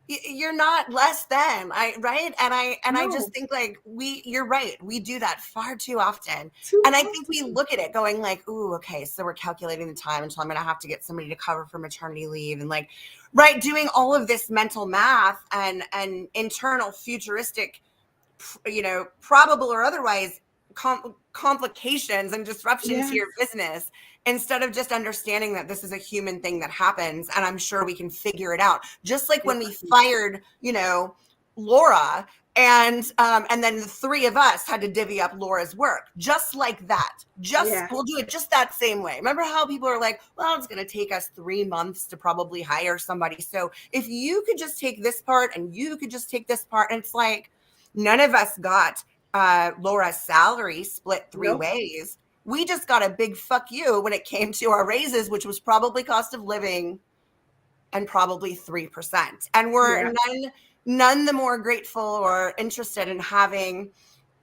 you're not less than right. And I just think like you're right. We do that far too often. I think we look at it going like, ooh, okay, so we're calculating the time until I'm going to have to get somebody to cover for maternity leave. And like, right. Doing all of this mental math and internal futuristic, probable or otherwise complications and disruptions to your business, instead of just understanding that this is a human thing that happens, and I'm sure we can figure it out. Just like when we fired, Laura, and then the three of us had to divvy up Laura's work, just like that. We'll do it just that same way. Remember how people are like, well, it's going to take us 3 months to probably hire somebody. So if you could just take this part and you could just take this part, and it's like, none of us got Laura's salary split 3 ways. We just got a big fuck you when it came to our raises, which was probably cost of living and probably 3%. And we're none the more grateful or interested in having,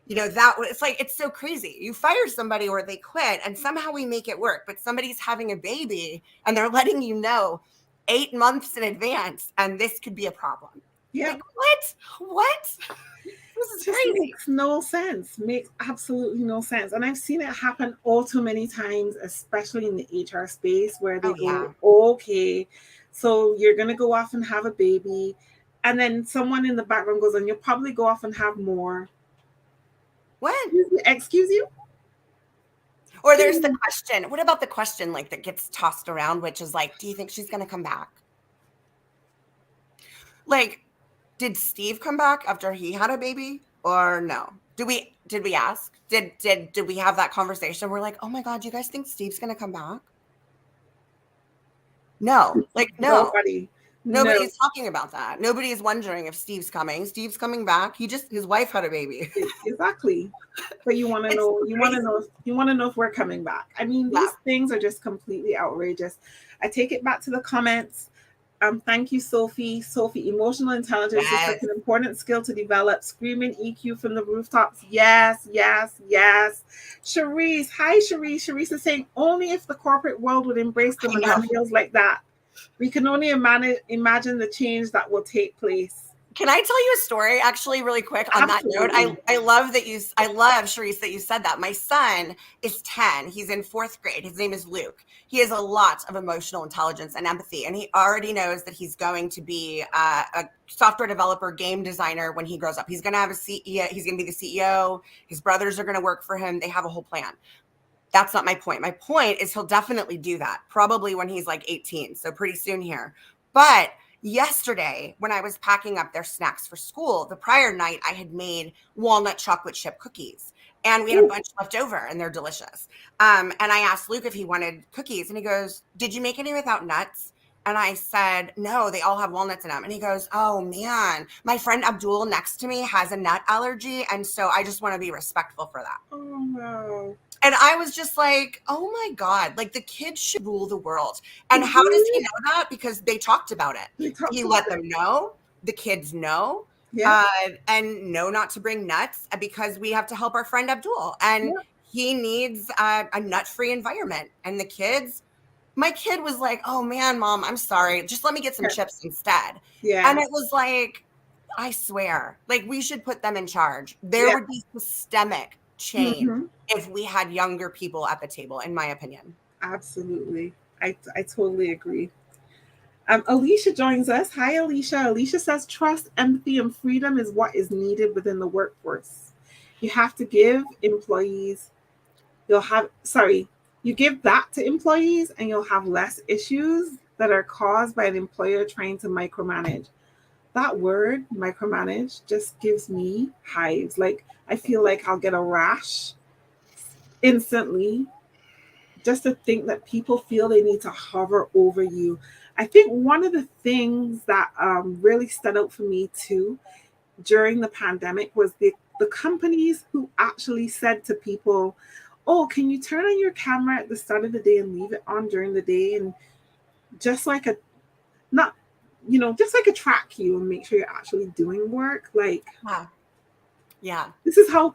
that. It's like, it's so crazy. You fire somebody or they quit and somehow we make it work, but somebody's having a baby and they're letting 8 months in advance, and this could be a problem. Yeah. Like, what? This is crazy. Makes no sense. Makes absolutely no sense. And I've seen it happen all too many times, especially in the HR space, where they go, okay, so you're going to go off and have a baby. And then someone in the background goes, and you'll probably go off and have more. When? Excuse you? Or there's the question. What about the question like that gets tossed around, which is like, do you think she's going to come back? Like, did Steve come back after he had a baby or no? Did we ask? Did we have that conversation? We're like, oh my God, do you guys think Steve's going to come back? No, like, no. Nobody's talking about that. Nobody is wondering if Steve's coming. Steve's coming back. His wife had a baby. Exactly. But you want to know, you want to know if we're coming back. I mean, these things are just completely outrageous. I take it back to the comments. Thank you, Sophie. Sophie, emotional intelligence is such an important skill to develop. Screaming EQ from the rooftops. Yes. Cherise, hi, Cherise. Cherise is saying only if the corporate world would embrace the millennials like that. We can only imagine the change that will take place. Can I tell you a story actually really quick on that note? Absolutely. I love Charisse, that you said that. My son is 10. He's in 4th grade. His name is Luke. He has a lot of emotional intelligence and empathy, and he already knows that he's going to be a software developer, game designer when he grows up. He's going to have a CEO. He's going to be the CEO. His brothers are going to work for him. They have a whole plan. That's not my point. My point is he'll definitely do that, probably when he's like 18, so pretty soon here. But yesterday, when I was packing up their snacks for school, the prior night I had made walnut chocolate chip cookies, and we had a bunch left over, and they're delicious. And I asked Luke if he wanted cookies, and he goes, "Did you make any without nuts?" And I said, "No, they all have walnuts in them." And he goes, "Oh man, my friend Abdul next to me has a nut allergy, and so I just want to be respectful for that." Oh no. And I was just like, oh my God, like the kids should rule the world. And how does he know that? Because they talked about it. He let them know, the kids know, and know not to bring nuts because we have to help our friend Abdul. And he needs a nut-free environment. And the kids, my kid was like, oh man, Mom, I'm sorry. Just let me get some chips instead. Yeah. And it was like, I swear, like we should put them in charge. There would be systemic change if we had younger people at the table, in my opinion. Absolutely. I totally agree. Alicia joins us. Hi, Alicia. Alicia says trust, empathy, and freedom is what is needed within the workforce. You have to give employees, you give that to employees and you'll have less issues that are caused by an employer trying to micromanage. That word, micromanage, just gives me hives. Like, I feel like I'll get a rash instantly just to think that people feel they need to hover over you. I think one of the things that really stood out for me too during the pandemic was the companies who actually said to people, oh, can you turn on your camera at the start of the day and leave it on during the day? And just like just like a track you and make sure you're actually doing work. Like, yeah. This is how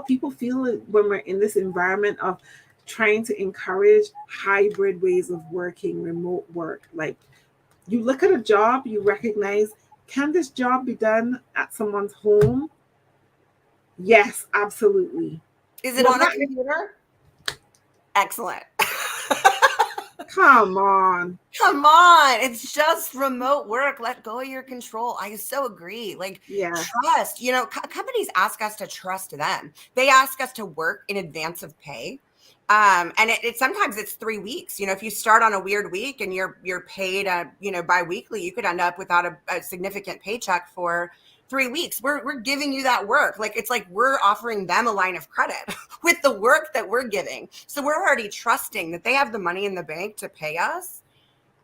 people feel when we're in this environment of trying to encourage hybrid ways of working, remote work. Like, you look at a job, you recognize, can this job be done at someone's home? Yes, absolutely. Is it on a computer? Excellent. Come on. It's just remote work. Let go of your control. I so agree. Like, trust, companies ask us to trust them. They ask us to work in advance of pay. And it sometimes it's 3 weeks. If you start on a weird week and you're paid, biweekly, you could end up without a significant paycheck for 3 weeks. We're giving you that work. Like, it's like we're offering them a line of credit with the work that we're giving. So we're already trusting that they have the money in the bank to pay us.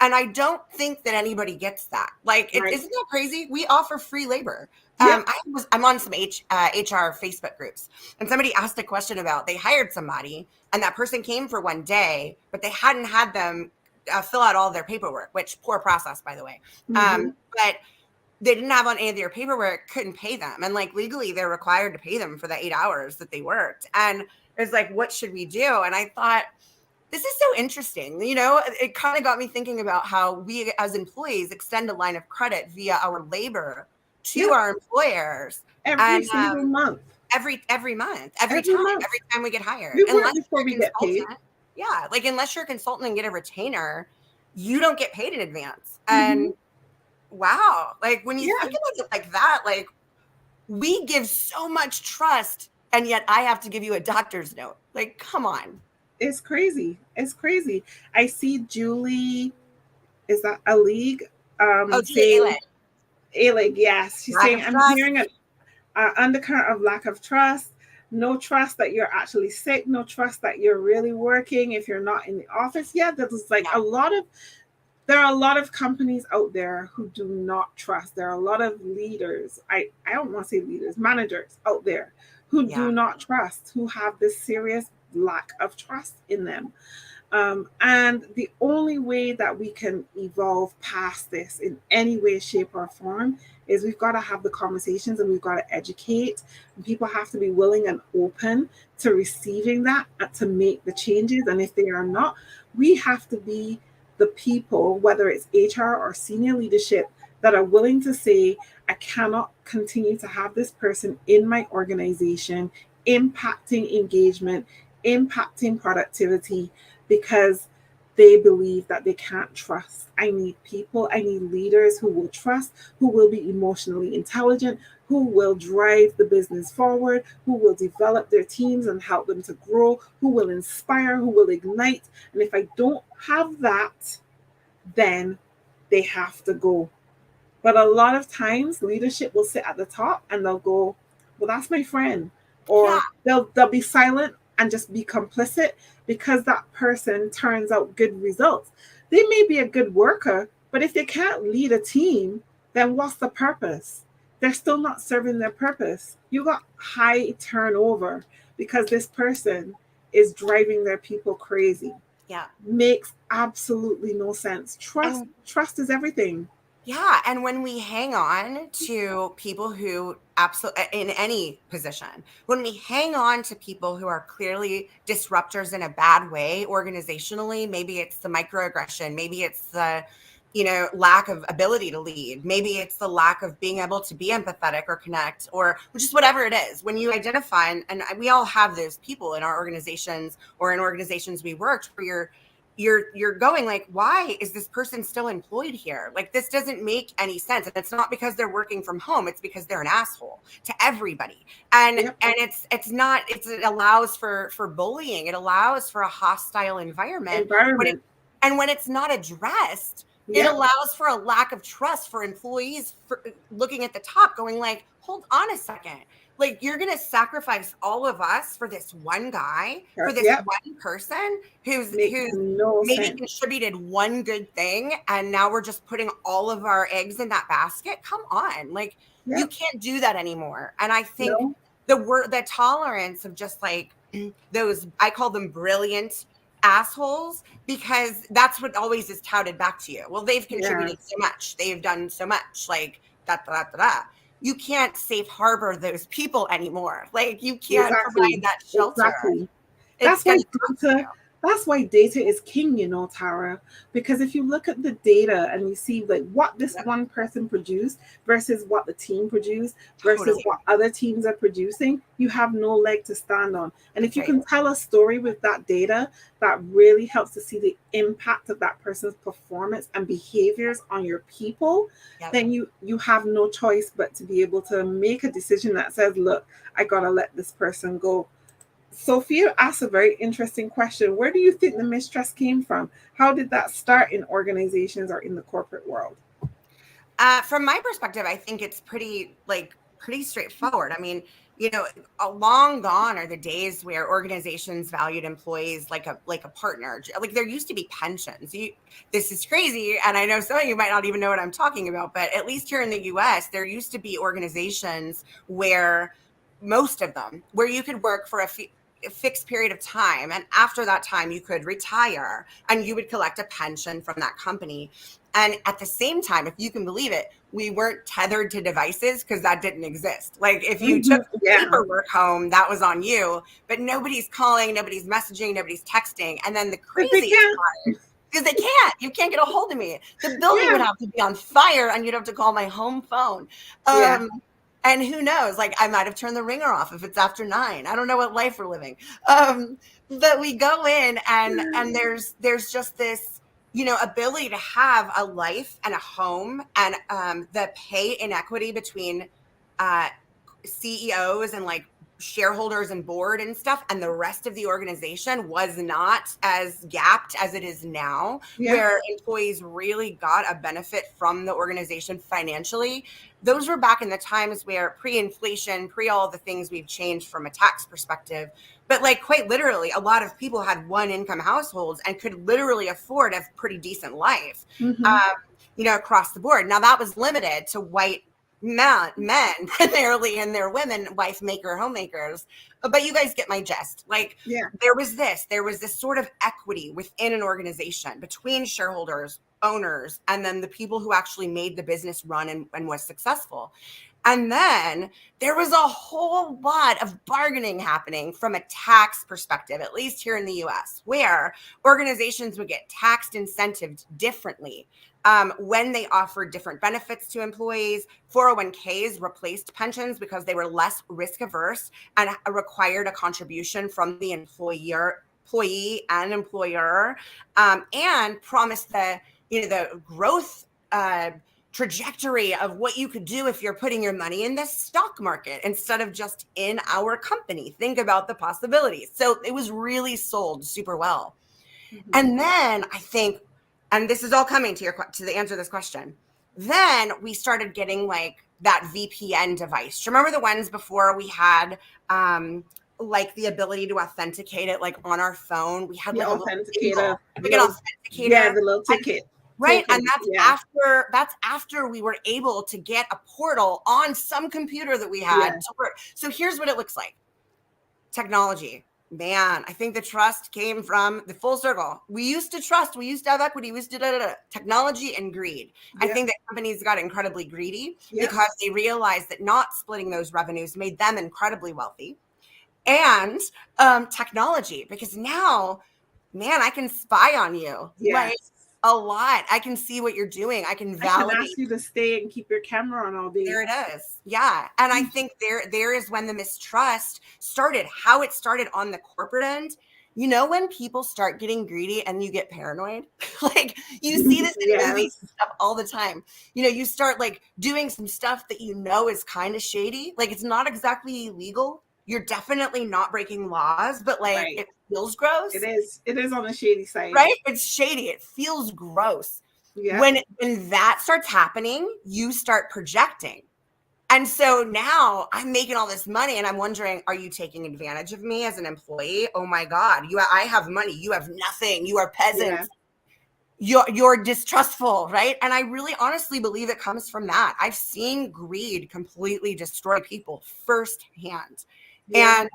And I don't think that anybody gets that. Like, isn't that crazy? We offer free labor. I'm on some HR Facebook groups, and somebody asked a question about they hired somebody, and that person came for 1 day, but they hadn't had them fill out all their paperwork, which poor process, by the way. But they didn't have on any of their paperwork, couldn't pay them. And like legally, they're required to pay them for the 8 hours that they worked. And it's like, what should we do? And I thought, this is so interesting. It kind of got me thinking about how we as employees extend a line of credit via our labor to our employers every single month. Every month, every time we get hired. Unless you're a consultant and get a retainer, you don't get paid in advance. And wow, like when you think about it like that, like we give so much trust, and yet I have to give you a doctor's note. Like, come on. It's crazy. I see Julie, is that a league? Julie Alig, yes. She's saying, I'm hearing an undercurrent of lack of trust, no trust that you're actually sick, no trust that you're really working if you're not in the office. Yeah, there's like there are a lot of companies out there who do not trust. There are a lot of leaders. I don't want to say leaders, managers out there who do not trust, who have this serious lack of trust in them. And the only way that we can evolve past this in any way, shape, or form is we've got to have the conversations and we've got to educate. And people have to be willing and open to receiving that and to make the changes. And if they are not, we have to be the people, whether it's HR or senior leadership, that are willing to say, I cannot continue to have this person in my organization impacting engagement, impacting productivity, because they believe that they can't trust. I need people, I need leaders who will trust, who will be emotionally intelligent, who will drive the business forward, who will develop their teams and help them to grow, who will inspire, who will ignite. And if I don't have that, then they have to go. But a lot of times leadership will sit at the top and they'll go, well, that's my friend. Yeah. Or they'll be silent and just be complicit because that person turns out good results. They may be a good worker, but if they can't lead a team, then what's the purpose? They're still not serving their purpose. You got high turnover because this person is driving their people crazy. Yeah. Makes absolutely no sense. Trust is everything. Yeah, and when we hang on to people who absolutely, in any position, when we hang on to people who are clearly disruptors in a bad way organizationally, maybe it's the microaggression, maybe it's the, lack of ability to lead, maybe it's the lack of being able to be empathetic or connect, or just whatever it is. When you identify, and we all have those people in our organizations or in organizations we worked, where you're going like, why is this person still employed here? Like, this doesn't make any sense. And it's not because they're working from home, it's because they're an asshole to everybody. And Yep. and it allows for bullying. It allows for a hostile environment. Environment. When it's not addressed, it Yep. allows for a lack of trust for employees, for looking at the top going like, hold on a second. Like, you're going to sacrifice all of us for this one guy, for this Yep. one person who's Makes no maybe sense. contributed one good thing, and now we're just putting all of our eggs in that basket. Come on. Like, you Yep. can't do that anymore. And I think No. the tolerance of just like those, I call them brilliant assholes, because that's what always is touted back to you. Well, they've Yeah. contributed so much. They've done so much. Like, da. You can't safe harbor those people anymore. Like, you can't provide Exactly. that shelter. Exactly. It's That's why going to cost you. data is king, Tara. Because if you look at the data and you see like what this Yep, one person produced versus what the team produced versus totally. what other teams are producing, you have no leg to stand on. And if That's you right. can tell a story with that data, that really helps to see the impact of that person's performance and behaviors on your people, Yep. then you have no choice but to be able to make a decision that says, look, I gotta let this person go. Sophia asked a very interesting question. Where do you think the mistrust came from? How did that start in organizations or in the corporate world? From my perspective, I think it's pretty straightforward. I mean, long gone are the days where organizations valued employees like a partner. Like, there used to be pensions. This is crazy, and I know some of you might not even know what I'm talking about, but at least here in the U.S., there used to be organizations where, most of them, where you could work for a fixed period of time, and after that time you could retire and you would collect a pension from that company. And at the same time, if you can believe it, we weren't tethered to devices, because that didn't exist. Like, if you took Yeah. paperwork home, that was on you, but nobody's calling, nobody's messaging, nobody's texting. And then the But they craziest can't. part, because you can't get a hold of me. The building Yeah. would have to be on fire and you'd have to call my home phone. Yeah. And who knows, like, I might have turned the ringer off if it's after 9. I don't know what life we're living. But we go in, and there's just this, ability to have a life and a home, and the pay inequity between uh, CEOs and like shareholders and board and stuff, and the rest of the organization was not as gapped as it is now, Yeah. where employees really got a benefit from the organization financially. Those were back in the times where pre-inflation, pre all the things we've changed from a tax perspective. But like, quite literally, a lot of people had one income households and could literally afford a pretty decent life, Mm-hmm. um, across the board. This was limited to white men primarily, and their women, wife maker, homemakers. But you guys get my gist. Like, Yeah. there was this sort of equity within an organization between shareholders, owners, and then the people who actually made the business run and was successful. And then there was a whole lot of bargaining happening from a tax perspective, at least here in the US, where organizations would get taxed incentived differently when they offered different benefits to employees. 401ks replaced pensions because they were less risk averse and required a contribution from the employee and employer, and promised the growth trajectory of what you could do if you're putting your money in the stock market instead of just in our company. Think about the possibilities. So it was really sold super well. Mm-hmm. And then I think, and this is all coming to the answer to this question, then we started getting like that VPN device. Do you remember the ones before we had like the ability to authenticate it like on our phone? We had The like a little authenticator, like an authenticator. yeah, the little ticket. Right. Token, And that's after we were able to get a portal on some computer that we had to work. So here's what it looks like. Technology. Man, I think the trust came from the full circle. We used to trust, we used to have equity, we used to technology and greed. I think that companies got incredibly greedy because they realized that not splitting those revenues made them incredibly wealthy. And technology, because now, man, I can spy on you. Like a lot. I can see what you're doing. I can validate. I can ask you to stay and keep your camera on all day. There it is. Yeah. And I think there is when the mistrust started, how it started on the corporate end. You know, when people start getting greedy and you get paranoid, like you see this in movies and stuff all the time. You know, you start like doing some stuff that you know is kind of shady. Like it's not exactly illegal. You're definitely not breaking laws, but like it feels gross. It is on the shady side. Right? It's shady. It feels gross. Yeah. When that starts happening, you start projecting. And so now I'm making all this money and I'm wondering, are you taking advantage of me as an employee? Oh my God, I have money. You have nothing. You are peasants. You're distrustful, right? And I really honestly believe it comes from that. I've seen greed completely destroy people firsthand. Yeah. And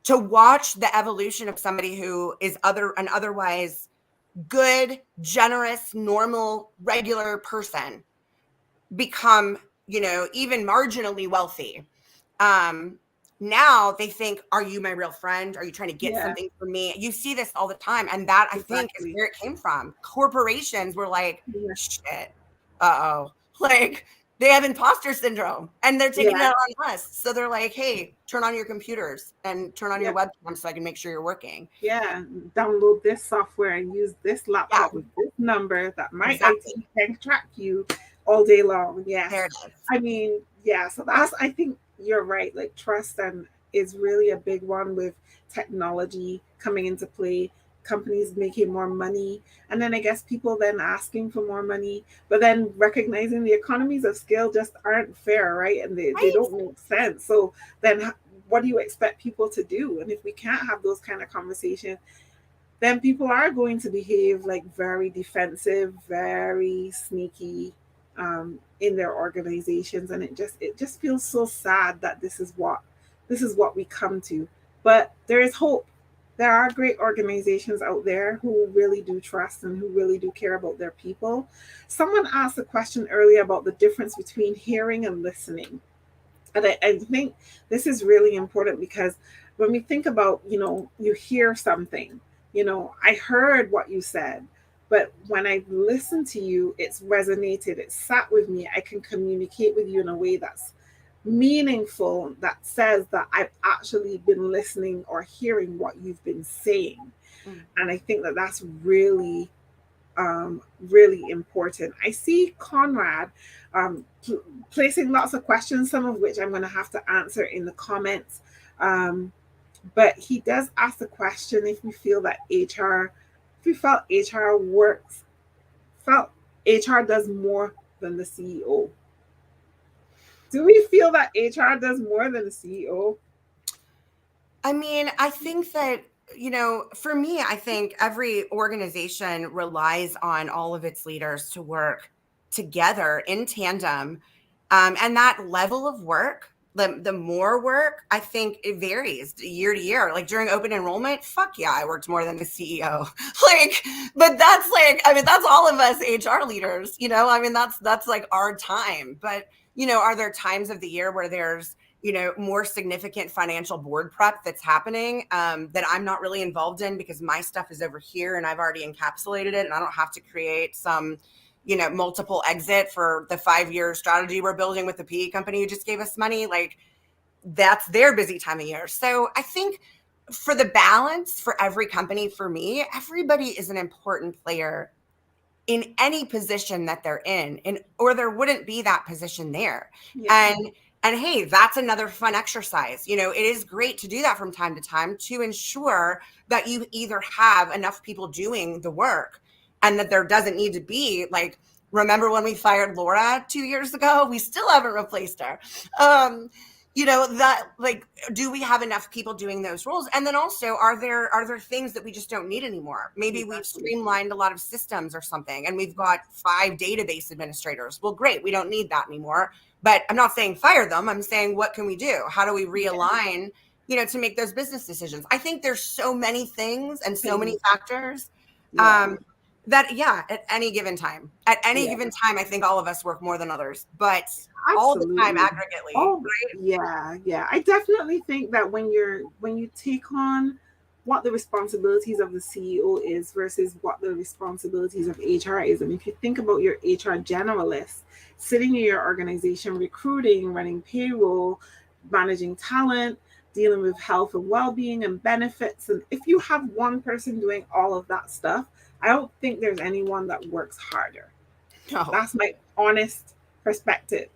to watch the evolution of somebody who is an otherwise good, generous, normal, regular person become, you know, even marginally wealthy. Now they think, are you my real friend? Are you trying to get something from me? You see this all the time. And that I think is where it came from. Corporations were like, shit, like they have imposter syndrome and they're taking it out on us. So they're like, hey, turn on your computers and turn on your webcam so I can make sure you're working. Yeah. Download this software and use this laptop with this number that my IT can track you all day long. Yeah. There it is. I mean, so I think you're right. Like trust is really a big one with technology coming into play. Companies making more money, and then I guess people then asking for more money, but then recognizing the economies of scale just aren't fair, right? And they don't make sense. So then what do you expect people to do? And if we can't have those kind of conversations, then people are going to behave like very defensive, very sneaky in their organizations, and it just feels so sad that this is what we come to. But there is hope. There are great organizations out there who really do trust and who really do care about their people. Someone asked a question earlier about the difference between hearing and listening. And I think this is really important because when we think about, you hear something, I heard what you said, but when I listened to you, it's resonated, it sat with me. I can communicate with you in a way that's meaningful, that says that I've actually been listening or hearing what you've been saying. And I think that that's really really important. I see Conrad placing lots of questions, some of which I'm going to have to answer in the comments, but he does ask the question if we feel that felt HR does more than the CEO. Do we feel that HR does more than the CEO? I mean, I think that, for me, I think every organization relies on all of its leaders to work together in tandem. And that level of work, the more work, I think it varies year to year. Like during open enrollment, fuck yeah, I worked more than the CEO. But that's all of us HR leaders, that's like our time. But, are there times of the year where there's, more significant financial board prep that's happening that I'm not really involved in because my stuff is over here and I've already encapsulated it and I don't have to create some, multiple exit for the 5-year strategy we're building with the PE company who just gave us money. Like, that's their busy time of year. So I think for the balance for every company, for me, everybody is an important player in any position that they're in, or there wouldn't be that position there. Yeah. And hey, that's another fun exercise. It is great to do that from time to time to ensure that you either have enough people doing the work and that there doesn't need to be like, remember when we fired Laura 2 years ago? We still haven't replaced her. That, like, do we have enough people doing those roles? And then also, are there things that we just don't need anymore? Maybe we've streamlined a lot of systems or something, and we've got 5 database administrators. Well, great, we don't need that anymore. But I'm not saying fire them. I'm saying, what can we do? How do we realign, to make those business decisions? I think there's so many things and so many factors. At any given time, I think all of us work more than others, but all the time aggregately. Right? Yeah. I definitely think that when you take on what the responsibilities of the CEO is versus what the responsibilities of HR is, and if you think about your HR generalist sitting in your organization, recruiting, running payroll, managing talent, dealing with health and well-being and benefits, and if you have one person doing all of that stuff, I don't think there's anyone that works harder. No. That's my honest perspective.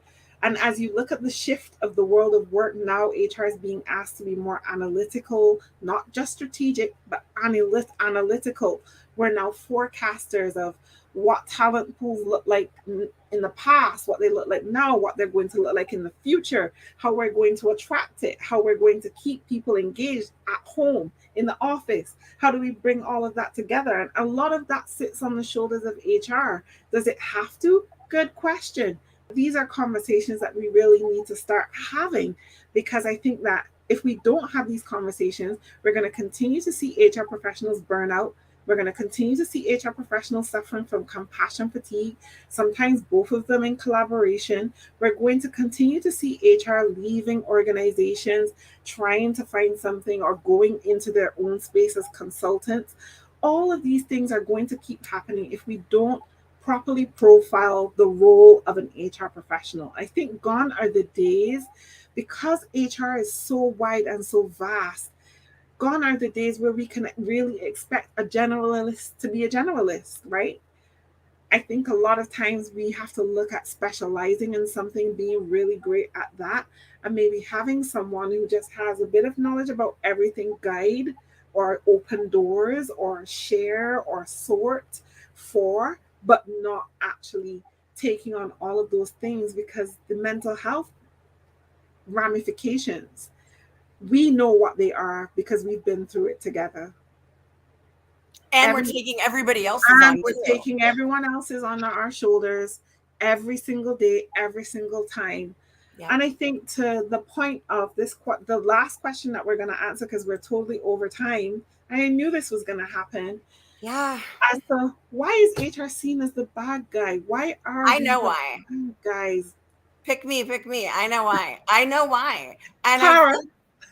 And as you look at the shift of the world of work now, HR is being asked to be more analytical, not just strategic, but analytical. We're now forecasters of what talent pools look like in the past, what they look like now, what they're going to look like in the future, how we're going to attract it, how we're going to keep people engaged at home, in the office. How do we bring all of that together? And a lot of that sits on the shoulders of HR. Does it have to? Good question. These are conversations that we really need to start having, because I think that if we don't have these conversations, we're going to continue to see HR professionals burn out. We're going to continue to see HR professionals suffering from compassion fatigue, sometimes both of them in collaboration. We're going to continue to see HR leaving organizations, trying to find something or going into their own space as consultants. All of these things are going to keep happening if we don't properly profile the role of an HR professional. I think gone are the days, because HR is so wide and so vast, gone are the days where we can really expect a generalist to be a generalist, right? I think a lot of times we have to look at specializing in something, being really great at that, and maybe having someone who just has a bit of knowledge about everything, guide or open doors or share or sort for, but not actually taking on all of those things, because the mental health ramifications, we know what they are because we've been through it together. And we're taking everybody else's on. We're taking everyone else's on our shoulders every single day, every single time. Yeah. And I think to the point of this, the last question that we're going to answer, because we're totally over time, I knew this was going to happen. Yeah. As to why is HR seen as the bad guy? Why are I know why, guys? Pick me. I know why. And Tara.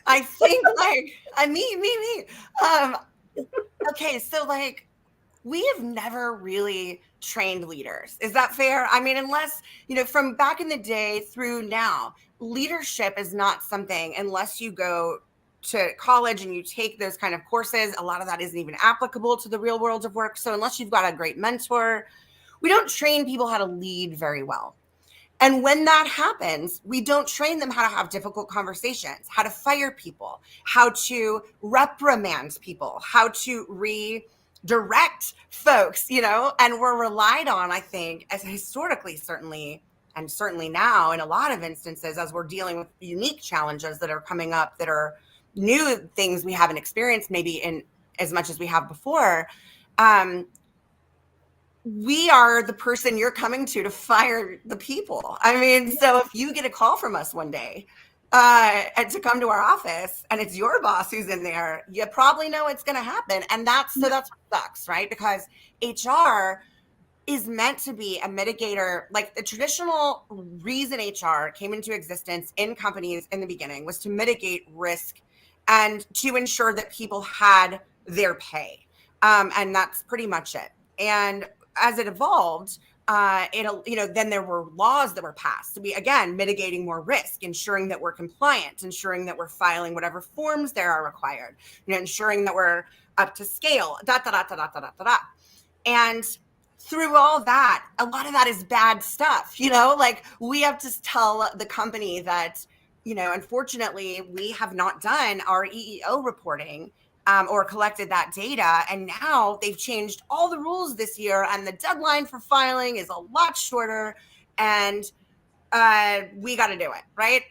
I think like me. Okay, so like we have never really trained leaders. Is that fair? I mean, unless, from back in the day through now, leadership is not something, unless you go to college and you take those kind of courses, a lot of that isn't even applicable to the real world of work. So unless you've got a great mentor, we don't train people how to lead very well. And when that happens, we don't train them how to have difficult conversations, how to fire people, how to reprimand people, how to redirect folks, and we're relied on, I think, as historically, certainly now in a lot of instances, as we're dealing with unique challenges that are coming up, that are new things we haven't experienced maybe in as much as we have before. We are the person you're coming to fire the people. I mean, so if you get a call from us one day and to come to our office and it's your boss who's in there, you probably know it's going to happen. And that's what sucks, right? Because HR is meant to be a mitigator. Like the traditional reason HR came into existence in companies in the beginning was to mitigate risk and to ensure that people had their pay. And that's pretty much it. And as it evolved, then there were laws that were passed to be, again, mitigating more risk, ensuring that we're compliant, ensuring that we're filing whatever forms there are required, ensuring that we're up to scale, da, da, da, da, da, da, da, da. And through all that, a lot of that is bad stuff, like we have to tell the company that, unfortunately, we have not done our EEO reporting or collected that data. And now they've changed all the rules this year, and the deadline for filing is a lot shorter. And we got to do it, right?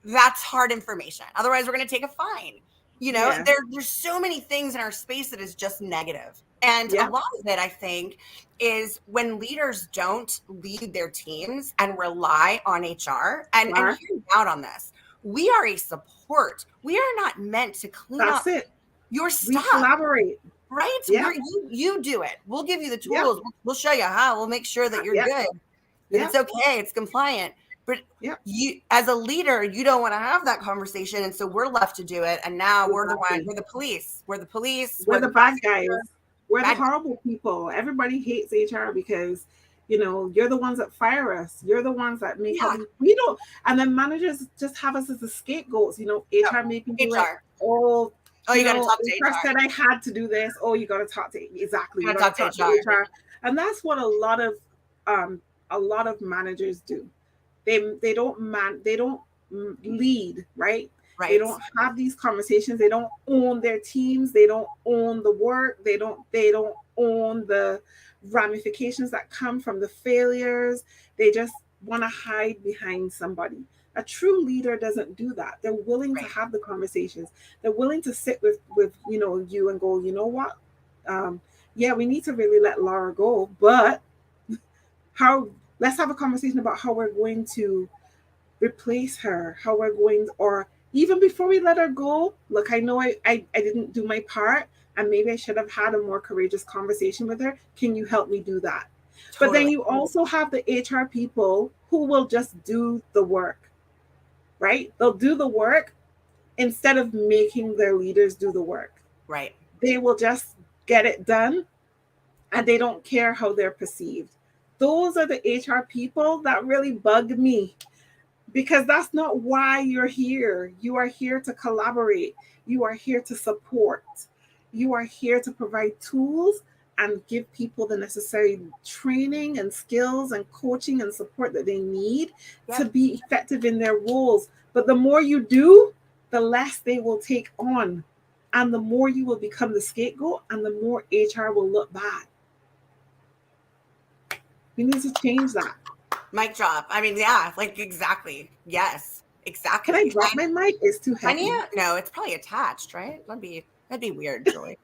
That's hard information. Otherwise, we're going to take a fine. Yeah. There's so many things in our space that is just negative. And a lot of it, I think, is when leaders don't lead their teams and rely on HR. And hear me out on this. We are a support. We are not meant to clean up your stuff. We collaborate. Right? Yeah. You do it. We'll give you the tools. Yeah. We'll show you how. We'll make sure that you're good. That it's okay. It's compliant. But you, as a leader, you don't want to have that conversation. And so we're left to do it. And now we're the police. We're the police. We're the bad guys. We're the horrible people. Everybody hates HR because, you're the ones that fire us. You're the ones that make us. We don't. And then managers just have us as the scapegoats. HR making you like, oh, you got to talk to HR. Said I had to do this. Oh, you got to talk to exactly. You got to talk to HR. And that's what a lot of managers do. They don't lead, right? Right. They don't have these conversations. They don't own their teams. They don't own the work. They don't own the ramifications that come from the failures. They just want to hide behind somebody. A true leader doesn't do that. They're willing to have the conversations. They're willing to sit with you and go, you know what? We need to really let Laura go, but let's have a conversation about how we're going to replace her, how we're going, or even before we let her go, look, I know I didn't do my part, and maybe I should have had a more courageous conversation with her. Can you help me do that? Totally. But then you also have the HR people who will just do the work, right? They'll do the work instead of making their leaders do the work. Right. They will just get it done, and they don't care how they're perceived. Those are the HR people that really bug me, because that's not why you're here. You are here to collaborate. You are here to support. You are here to provide tools and give people the necessary training and skills and coaching and support that they need to be effective in their roles. But the more you do, the less they will take on, and the more you will become the scapegoat, and the more HR will look bad. We need to change that. Mic drop. I mean, exactly. Yes, exactly. Can I drop my mic? It's too heavy. No, it's probably attached, right? That'd be weird, Julie.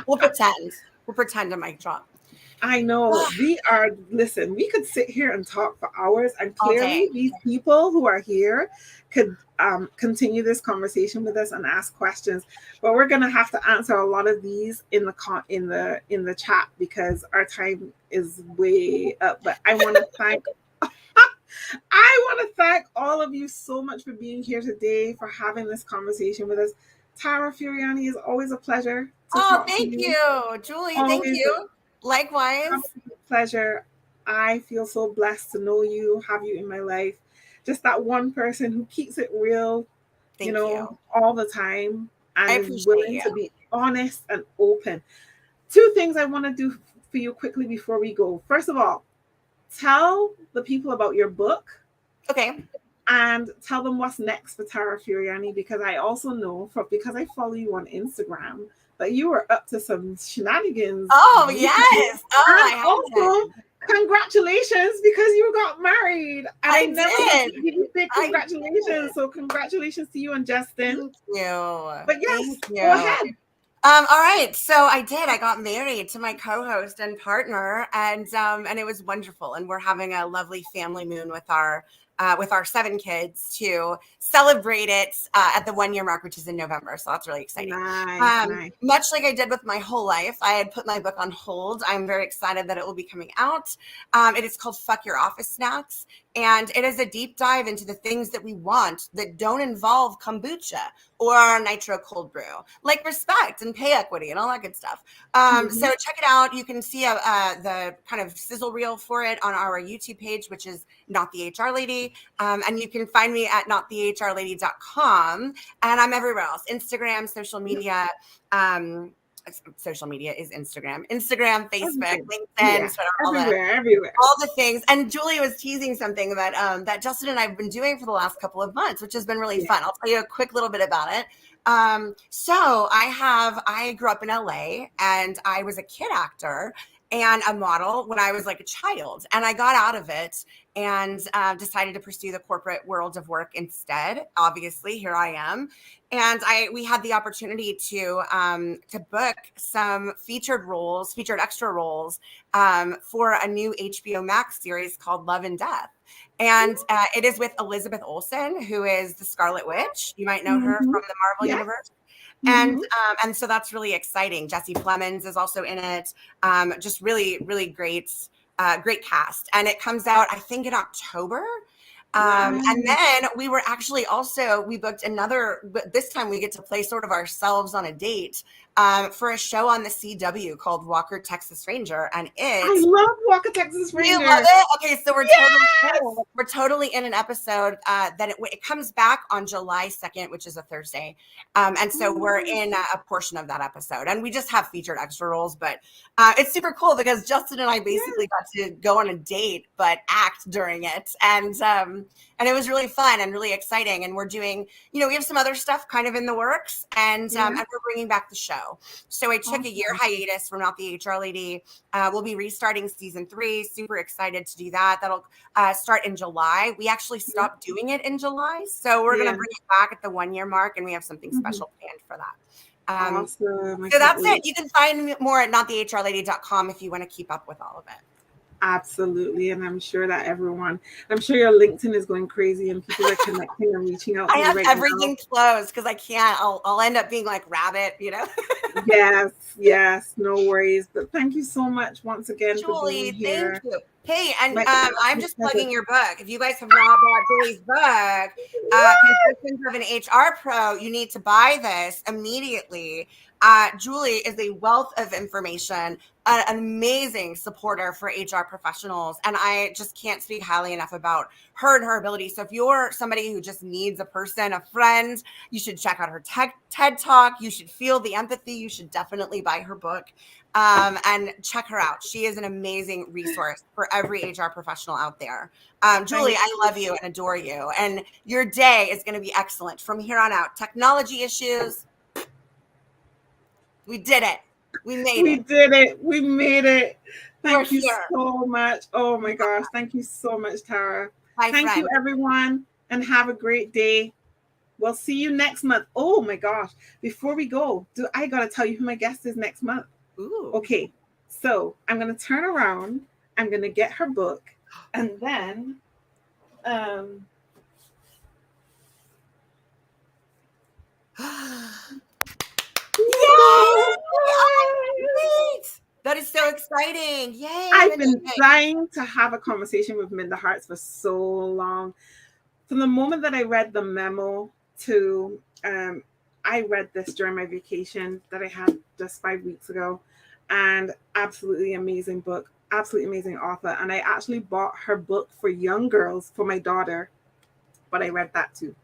We'll pretend a mic drop. I know. We could sit here and talk for hours, and clearly these people who are here could continue this conversation with us and ask questions, but we're going to have to answer a lot of these in the chat because our time is way up. But I want to thank all of you so much for being here today, for having this conversation with us. Tara Fioriani, is always a pleasure. Thank you, Julie. Thank you. Likewise. Pleasure. I feel so blessed to know you, have you in my life. Just that one person who keeps it real, you know, all the time, and is willing to be honest and open. 2 things I want to do for you quickly before we go. First of all, tell the people about your book. Okay. And tell them what's next for Tara Fioriani, because I also know, because I follow you on Instagram, that you were up to some shenanigans. Oh, yes. Oh, and also, congratulations, because you got married. And I never did. Give you big congratulations. So congratulations to you and Justin. Thank you. But yes, go ahead. All right. So I got married to my co-host and partner, and it was wonderful. And we're having a lovely family moon with our with our 7 kids to celebrate it at the 1-year mark, which is in November. So that's really exciting. Nice. Much like I did with my whole life, I had put my book on hold. I'm very excited that it will be coming out. It is called Fuck Your Office Snacks. And it is a deep dive into the things that we want that don't involve kombucha or nitro cold brew, like respect and pay equity and all that good stuff. So check it out. You can see the kind of sizzle reel for it on our YouTube page, which is Not the HR Lady. And you can find me at notthehrlady.com. And I'm everywhere else, Instagram, social media. Social media is Instagram, Facebook, LinkedIn, Twitter, everywhere. All the things. And Julie was teasing something that Justin and I have been doing for the last couple of months, which has been really fun. I'll tell you a quick little bit about it. So I grew up in LA and I was a kid actor and a model when I was like a child, and I got out of it and decided to pursue the corporate world of work instead. Obviously, here I am, and we had the opportunity to book some featured extra roles for a new HBO Max series called Love and Death. And it is with Elizabeth Olsen, who is the Scarlet Witch. You might know her from the Marvel universe. And so that's really exciting. Jesse Plemons is also in it. Just really, really great cast. And it comes out, I think, in October. And then we booked this time we get to play sort of ourselves on a date for a show on the CW called Walker, Texas Ranger. And I love Walker, Texas Ranger. You love it? Okay, so we're totally in an episode that it comes back on July 2nd, which is a Thursday. And so we're in a portion of that episode. And we just have featured extra roles, but it's super cool because Justin and I basically got to go on a date, but act during it. And it was really fun and really exciting. And we're doing, we have some other stuff kind of in the works, and we're bringing back the show. So I took a year hiatus from Not the HR Lady. We'll be restarting season 3. Super excited to do that. That'll start in July. We actually stopped doing it in July. So we're going to bring it back at the 1-year mark, and we have something special planned for that. Awesome. So that's it. You can find more at notthehrlady.com if you want to keep up with all of it. Absolutely. And I'm sure that your LinkedIn is going crazy and people are connecting and reaching out. I have everything closed because I can't. I'll end up being like Rabbit, Yes. No worries. But thank you so much once again, Julie. For being here. Thank you. Hey, and I'm just plugging your book. If you guys have not bought Julie's book, Confessions of an HR Pro, you need to buy this immediately. Julie is a wealth of information, an amazing supporter for HR professionals. And I just can't speak highly enough about her and her ability. So if you're somebody who just needs a friend, you should check out her TED Talk. You should feel the empathy. You should definitely buy her book and check her out. She is an amazing resource for every HR professional out there. Julie, I love you and adore you. And your day is going to be excellent from here on out. Technology issues. We did it. We made it. Thank you so much. Oh my gosh. Thank you so much, Tara. Thank you, everyone, and have a great day. We'll see you next month. Oh my gosh. Before we go, I got to tell you who my guest is next month. Ooh. Okay. So I'm going to turn around. I'm going to get her book. And then, Yay! That is so exciting. Yay. I've been dying to have a conversation with Minda Harts for so long. From the moment that I read the memo to, I read this during my vacation that I had just 5 weeks ago, and absolutely amazing book, absolutely amazing author. And I actually bought her book for young girls for my daughter, but I read that too.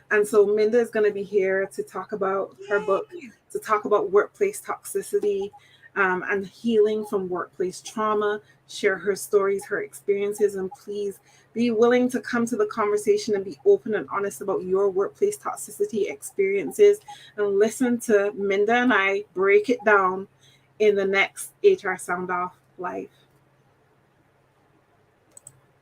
And so Minda is going to be here to talk about her book, to talk about workplace toxicity and healing from workplace trauma, share her stories, her experiences, and please be willing to come to the conversation and be open and honest about your workplace toxicity experiences, and listen to Minda and I break it down in the next HR Sound Off Live.